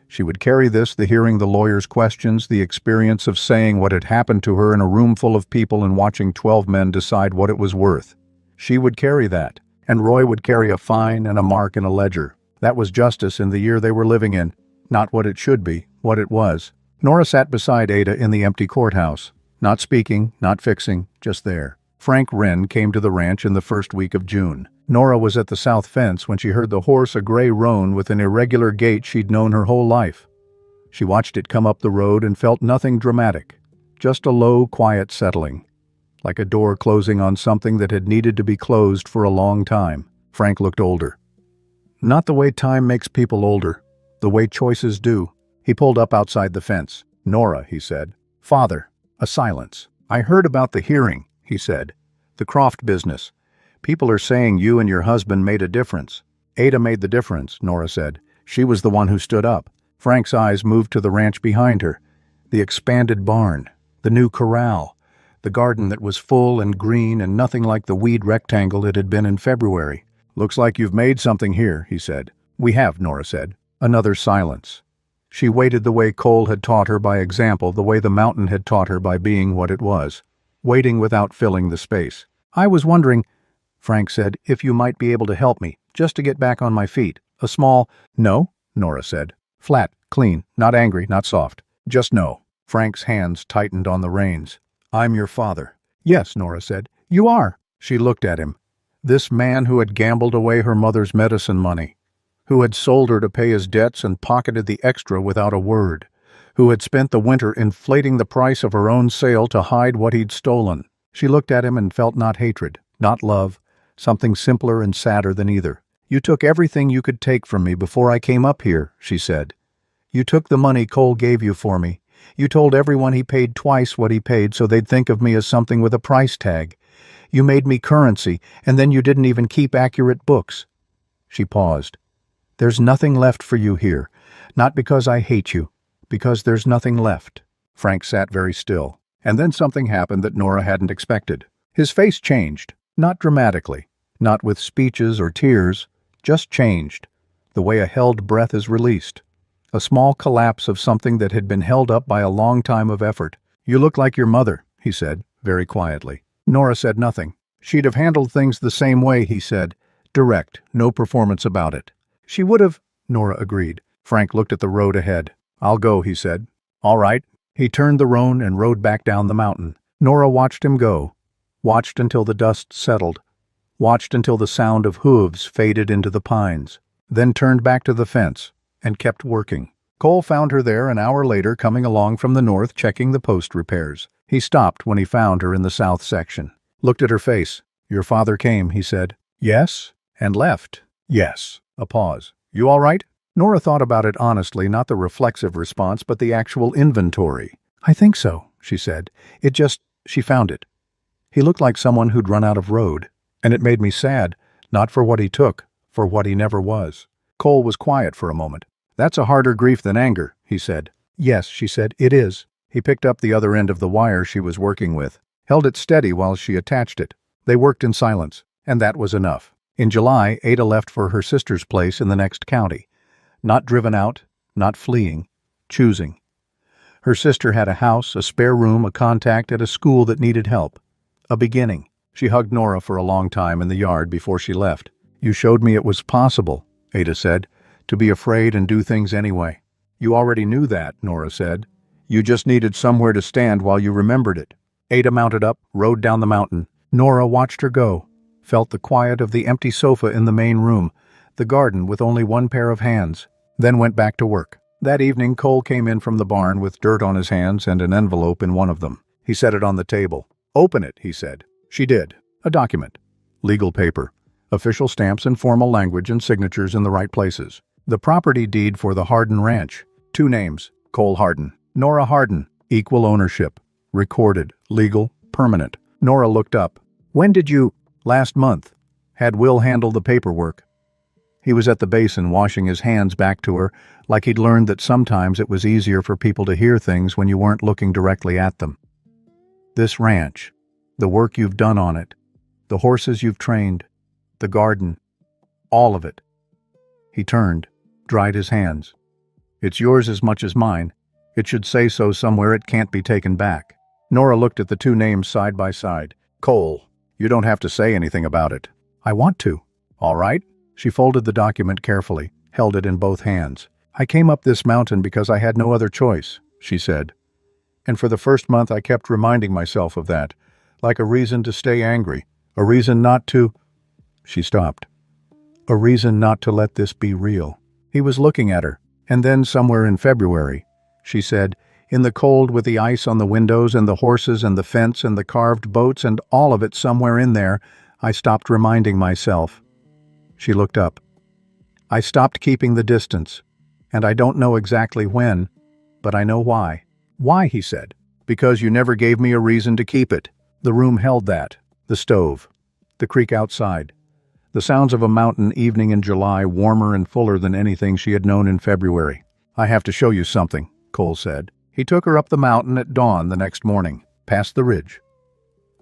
She would carry this, the hearing the lawyer's questions, the experience of saying what had happened to her in a room full of people and watching 12 men decide what it was worth. She would carry that. And Roy would carry a fine and a mark in a ledger. That was justice in the year they were living in. Not what it should be, what it was. Nora sat beside Ada in the empty courthouse. Not speaking, not fixing, just there. Frank Wren came to the ranch in the first week of June. Nora was at the south fence when she heard the horse, a gray roan with an irregular gait she'd known her whole life. She watched it come up the road and felt nothing dramatic, just a low, quiet settling, like a door closing on something that had needed to be closed for a long time. Frank looked older. Not the way time makes people older, the way choices do. He pulled up outside the fence. "Nora," he said. "Father." A silence. "I heard about the hearing," he said. "The Croft business. People are saying you and your husband made a difference." "Ada made the difference," Nora said. "She was the one who stood up." Frank's eyes moved to the ranch behind her. The expanded barn, the new corral, the garden that was full and green and nothing like the weed rectangle it had been in February. "Looks like you've made something here," he said. "We have," Nora said. Another silence. She waited the way Cole had taught her by example, the way the mountain had taught her by being what it was, waiting without filling the space. "I was wondering," Frank said, "if you might be able to help me, just to get back on my feet. A small—" "No," Nora said. "Flat, clean, not angry, not soft. Just no." Frank's hands tightened on the reins. "I'm your father." "Yes," Nora said. "You are." She looked at him. This man who had gambled away her mother's medicine money, who had sold her to pay his debts and pocketed the extra without a word, who had spent the winter inflating the price of her own sale to hide what he'd stolen. She looked at him and felt not hatred, not love, something simpler and sadder than either. "You took everything you could take from me before I came up here," she said. "You took the money Cole gave you for me. You told everyone he paid twice what he paid so they'd think of me as something with a price tag. You made me currency, and then you didn't even keep accurate books." She paused. "There's nothing left for you here. Not because I hate you, because there's nothing left." Frank sat very still, and then something happened that Nora hadn't expected. His face changed, not dramatically, not with speeches or tears, just changed, the way a held breath is released. A small collapse of something that had been held up by a long time of effort. "You look like your mother," he said, very quietly. Nora said nothing. "She'd have handled things the same way," he said. "Direct, no performance about it." "She would have," Nora agreed. Frank looked at the road ahead. "I'll go," he said. "All right." He turned the roan and rode back down the mountain. Nora watched him go, watched until the dust settled, watched until the sound of hooves faded into the pines, then turned back to the fence and kept working. Cole found her there an hour later, coming along from the north, checking the post repairs. He stopped when he found her in the south section. Looked at her face. "Your father came," he said. "Yes?" "And left." "Yes." A pause. "You all right?" Nora thought about it honestly, not the reflexive response, but the actual inventory. "I think so," she said. She found it. He looked like someone who'd run out of road, and it made me sad, not for what he took, for what he never was. Cole was quiet for a moment. "That's a harder grief than anger," he said. "Yes," she said, "it is." He picked up the other end of the wire she was working with, held it steady while she attached it. They worked in silence, and that was enough. In July, Ada left for her sister's place in the next county. Not driven out, not fleeing, choosing. Her sister had a house, a spare room, a contact at a school that needed help. A beginning. She hugged Nora for a long time in the yard before she left. "You showed me it was possible," Ada said, "to be afraid and do things anyway." "You already knew that," Nora said. "You just needed somewhere to stand while you remembered it." Ada mounted up, rode down the mountain. Nora watched her go, felt the quiet of the empty sofa in the main room, the garden with only one pair of hands, then went back to work. That evening, Cole came in from the barn with dirt on his hands and an envelope in one of them. He set it on the table. "Open it," he said. She did. A document. Legal paper. Official stamps in formal language and signatures in the right places. The property deed for the Hardin Ranch. 2 names. Cole Hardin. Nora Hardin. Equal ownership. Recorded. Legal. Permanent. Nora looked up. "When did you—" "Last month. Had Will handle the paperwork." He was at the basin washing his hands back to her, like he'd learned that sometimes it was easier for people to hear things when you weren't looking directly at them. "This ranch. The work you've done on it. The horses you've trained. The garden. All of it." He turned, dried his hands. "It's yours as much as mine. It should say so somewhere. It can't be taken back." Nora looked at the 2 names side by side. "Cole, you don't have to say anything about it." "I want to." "All right." She folded the document carefully, held it in both hands. "I came up this mountain because I had no other choice," she said. "And for the first month I kept reminding myself of that, like a reason to stay angry, a reason not to— She stopped. A reason not to let this be real. He was looking at her, and then somewhere in February, she said, in the cold with the ice on the windows and the horses and the fence and the carved boats and all of it somewhere in there, I stopped reminding myself. She looked up. I stopped keeping the distance, and I don't know exactly when, but I know why. Why, he said. Because you never gave me a reason to keep it. The room held that. The stove. The creek outside. The sounds of a mountain evening in July, warmer and fuller than anything she had known in February. I have to show you something, Cole said. He took her up the mountain at dawn the next morning, past the ridge.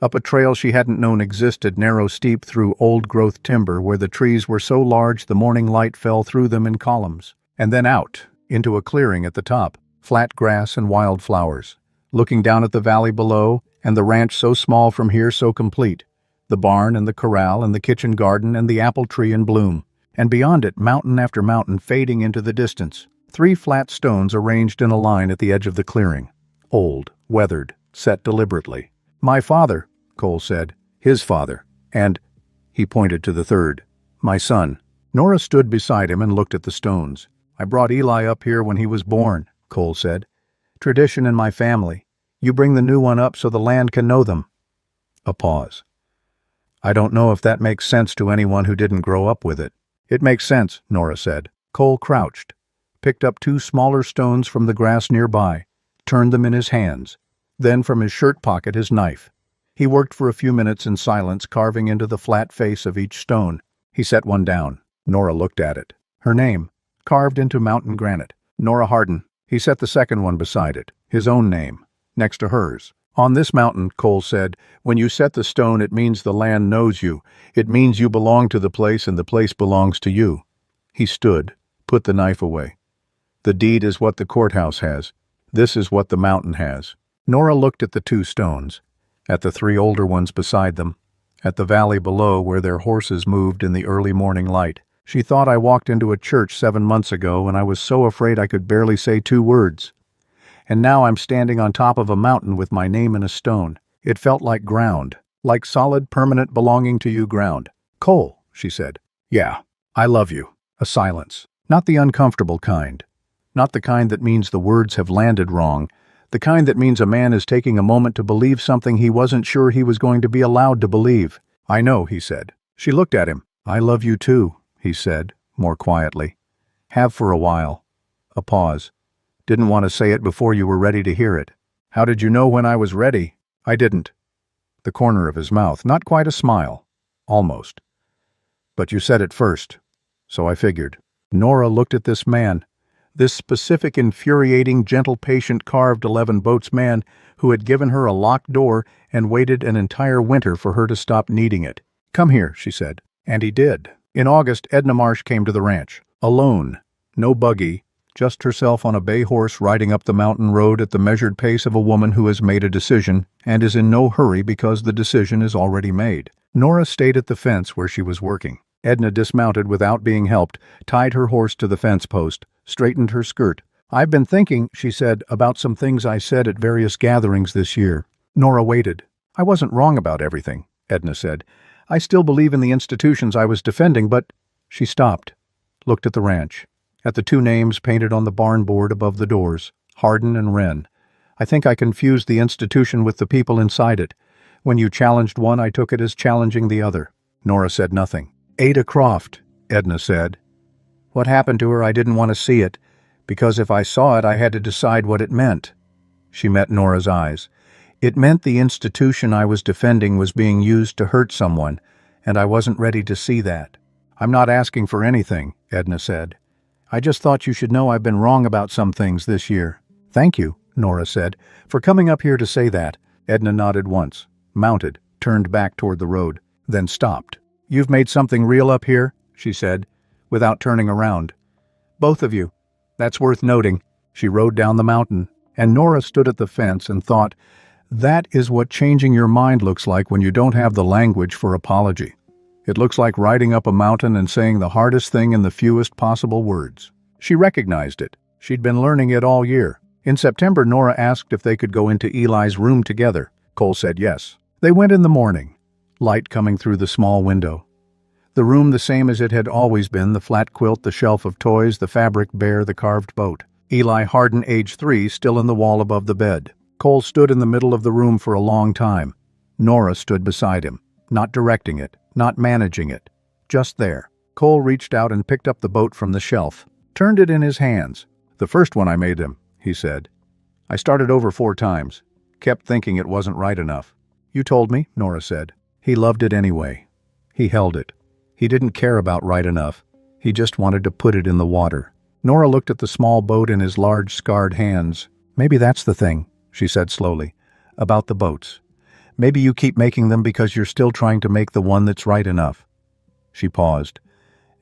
Up a trail she hadn't known existed, narrow, steep through old-growth timber where the trees were so large the morning light fell through them in columns. And then out, into a clearing at the top, flat grass and wildflowers. Looking down at the valley below, and the ranch so small from here so complete. The barn and the corral and the kitchen garden and the apple tree in bloom. And beyond it, mountain after mountain fading into the distance. 3 flat stones arranged in a line at the edge of the clearing. Old, weathered, set deliberately. My father, Cole said. His father. And, he pointed to the third, my son. Nora stood beside him and looked at the stones. I brought Eli up here when he was born, Cole said. Tradition in my family. You bring the new one up so the land can know them. A pause. I don't know if that makes sense to anyone who didn't grow up with it. It makes sense, Nora said. Cole crouched, picked up 2 smaller stones from the grass nearby, turned them in his hands, then from his shirt pocket his knife. He worked for a few minutes in silence, carving into the flat face of each stone. He set one down. Nora looked at it. Her name, carved into mountain granite. Nora Hardin. He set the second one beside it, his own name, next to hers. On this mountain, Cole said, when you set the stone it means the land knows you. It means you belong to the place and the place belongs to you. He stood, put the knife away. The deed is what the courthouse has. This is what the mountain has. Nora looked at the 2 stones, at the 3 older ones beside them, at the valley below where their horses moved in the early morning light. She thought I walked into a church 7 months ago and I was so afraid I could barely say 2 words. And now I'm standing on top of a mountain with my name in a stone. It felt like ground, like solid, permanent, belonging to you ground. Cole, she said. Yeah, I love you. A silence. Not the uncomfortable kind. Not the kind that means the words have landed wrong. The kind that means a man is taking a moment to believe something he wasn't sure he was going to be allowed to believe. I know, he said. She looked at him. I love you too, he said, more quietly. Have for a while. A pause. Didn't want to say it before you were ready to hear it. How did you know when I was ready? I didn't. The corner of his mouth, not quite a smile. Almost. But you said it first. So I figured. Nora looked at this man. This specific, infuriating, gentle, patient, carved 11 boats man who had given her a locked door and waited an entire winter for her to stop needing it. Come here, she said. And he did. In August, Edna Marsh came to the ranch. Alone. No buggy. Just herself on a bay horse riding up the mountain road at the measured pace of a woman who has made a decision and is in no hurry because the decision is already made. Nora stayed at the fence where she was working. Edna dismounted without being helped, tied her horse to the fence post, straightened her skirt. I've been thinking, she said, about some things I said at various gatherings this year. Nora waited. I wasn't wrong about everything, Edna said. I still believe in the institutions I was defending, but— She stopped, looked at the ranch, at the 2 names painted on the barn board above the doors, Hardin and Wren. I think I confused the institution with the people inside it. When you challenged one, I took it as challenging the other. Nora said nothing. Ada Croft, Edna said. What happened to her, I didn't want to see it, because if I saw it, I had to decide what it meant. She met Nora's eyes. It meant the institution I was defending was being used to hurt someone, and I wasn't ready to see that. I'm not asking for anything, Edna said. I just thought you should know I've been wrong about some things this year. Thank you, Nora said, for coming up here to say that. Edna nodded once, mounted, turned back toward the road, then stopped. You've made something real up here, she said, without turning around. Both of you. That's worth noting. She rode down the mountain, and Nora stood at the fence and thought, that is what changing your mind looks like when you don't have the language for apology. It looks like riding up a mountain and saying the hardest thing in the fewest possible words. She recognized it. She'd been learning it all year. In September, Nora asked if they could go into Eli's room together. Cole said yes. They went in the morning, light coming through the small window. The room the same as it had always been, the flat quilt, the shelf of toys, the fabric bear, the carved boat. Eli Harden, age 3, still in the wall above the bed. Cole stood in the middle of the room for a long time. Nora stood beside him, not directing it, not managing it, just there. Cole reached out and picked up the boat from the shelf, turned it in his hands. "The first one I made him," he said. "I started over 4 times. Kept thinking it wasn't right enough." "You told me," Nora said. He loved it anyway. He held it. He didn't care about right enough. He just wanted to put it in the water. Nora looked at the small boat in his large, scarred hands. "Maybe that's the thing," she said slowly, "about the boats. Maybe you keep making them because you're still trying to make the one that's right enough." She paused.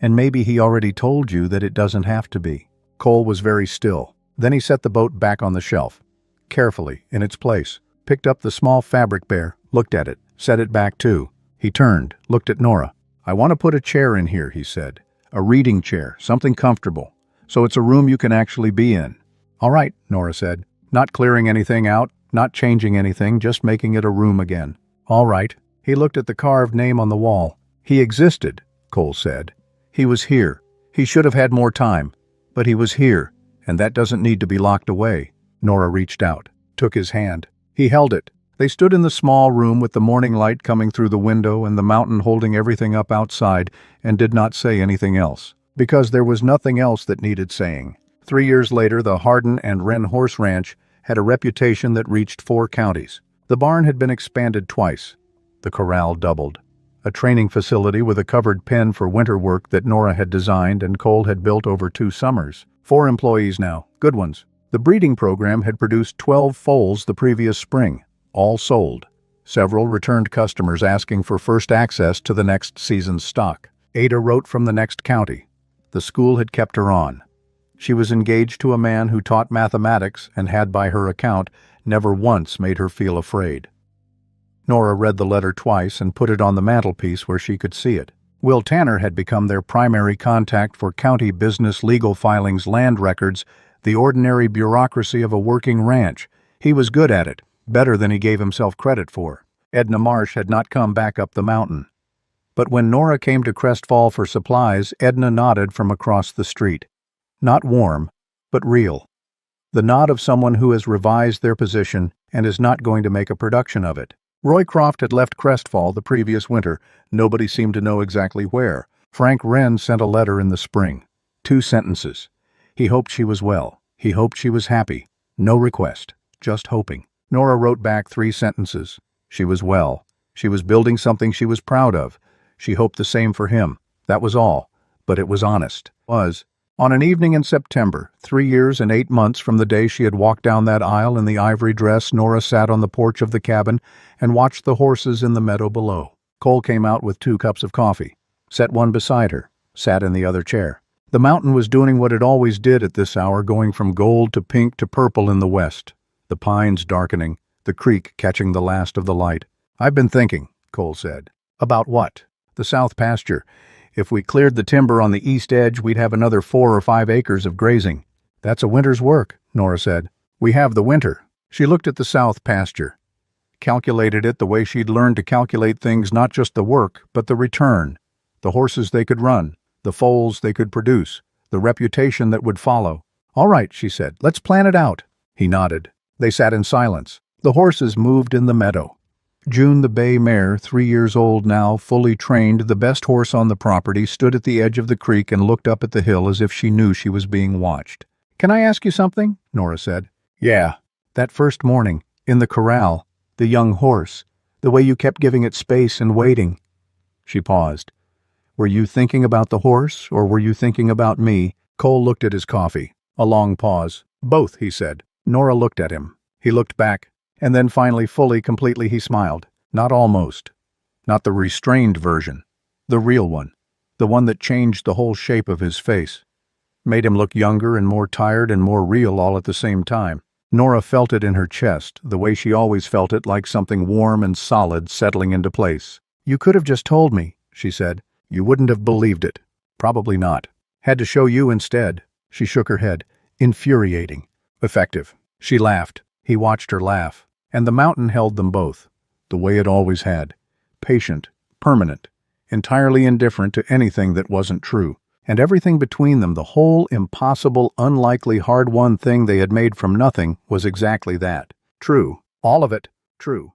"And maybe he already told you that it doesn't have to be." Cole was very still. Then he set the boat back on the shelf, carefully, in its place, picked up the small fabric bear, looked at it, set it back too. He turned, looked at Nora. "I want to put a chair in here," he said. "A reading chair, something comfortable, so it's a room you can actually be in." "All right," Nora said, not clearing anything out, not changing anything, just making it a room again. "All right." He looked at the carved name on the wall. "He existed," Cole said. "He was here. He should have had more time. But he was here, and that doesn't need to be locked away." Nora reached out, took his hand. He held it. They stood in the small room with the morning light coming through the window and the mountain holding everything up outside, and did not say anything else. Because there was nothing else that needed saying. 3 years later, the Hardin and Wren Horse Ranch had a reputation that reached 4 counties. The barn had been expanded twice. The corral doubled. A training facility with a covered pen for winter work that Nora had designed and Cole had built over 2 summers. 4 employees now, good ones. The breeding program had produced 12 foals the previous spring, all sold. Several returned customers asking for first access to the next season's stock. Ada wrote from the next county. The school had kept her on. She was engaged to a man who taught mathematics and had, by her account, never once made her feel afraid. Nora read the letter twice and put it on the mantelpiece where she could see it. Will Tanner had become their primary contact for county business, legal filings, land records, the ordinary bureaucracy of a working ranch. He was good at it, better than he gave himself credit for. Edna Marsh had not come back up the mountain. But when Nora came to Crestfall for supplies, Edna nodded from across the street. Not warm, but real. The nod of someone who has revised their position and is not going to make a production of it. Roycroft had left Crestfall the previous winter. Nobody seemed to know exactly where. Frank Wren sent a letter in the spring. 2 sentences. He hoped she was well. He hoped she was happy. No request, just hoping. Nora wrote back 3 sentences. She was well. She was building something she was proud of. She hoped the same for him. That was all. But it was honest. On an evening in September, 3 years and 8 months from the day she had walked down that aisle in the ivory dress, Nora sat on the porch of the cabin and watched the horses in the meadow below. Cole came out with 2 cups of coffee, set one beside her, sat in the other chair. The mountain was doing what it always did at this hour, going from gold to pink to purple in the west, the pines darkening, the creek catching the last of the light. "I've been thinking," Cole said. "About what?" "The south pasture. If we cleared the timber on the east edge, we'd have another 4 or 5 acres of grazing." "That's a winter's work," Nora said. "We have the winter." She looked at the south pasture, calculated it the way she'd learned to calculate things, not just the work, but the return, the horses they could run, the foals they could produce, the reputation that would follow. "All right," she said, "let's plan it out." He nodded. They sat in silence. The horses moved in the meadow. June, the bay mare, 3 years old now, fully trained, the best horse on the property, stood at the edge of the creek and looked up at the hill as if she knew she was being watched. "Can I ask you something?" Nora said. "Yeah." "That first morning, in the corral, the young horse, the way you kept giving it space and waiting." She paused. "Were you thinking about the horse, or were you thinking about me?" Cole looked at his coffee. A long pause. "Both," he said. Nora looked at him. He looked back. And then finally, fully, completely, he smiled. Not almost. Not the restrained version. The real one. The one that changed the whole shape of his face. Made him look younger and more tired and more real all at the same time. Nora felt it in her chest, the way she always felt it, like something warm and solid settling into place. "You could have just told me," she said. "You wouldn't have believed it." "Probably not. Had to show you instead." She shook her head. "Infuriating. Effective." She laughed. He watched her laugh. And the mountain held them both. the way it always had. Patient, permanent, entirely indifferent to anything that wasn't true. And everything between them, the whole impossible, unlikely, hard-won thing they had made from nothing, was exactly that. True. All of it. True.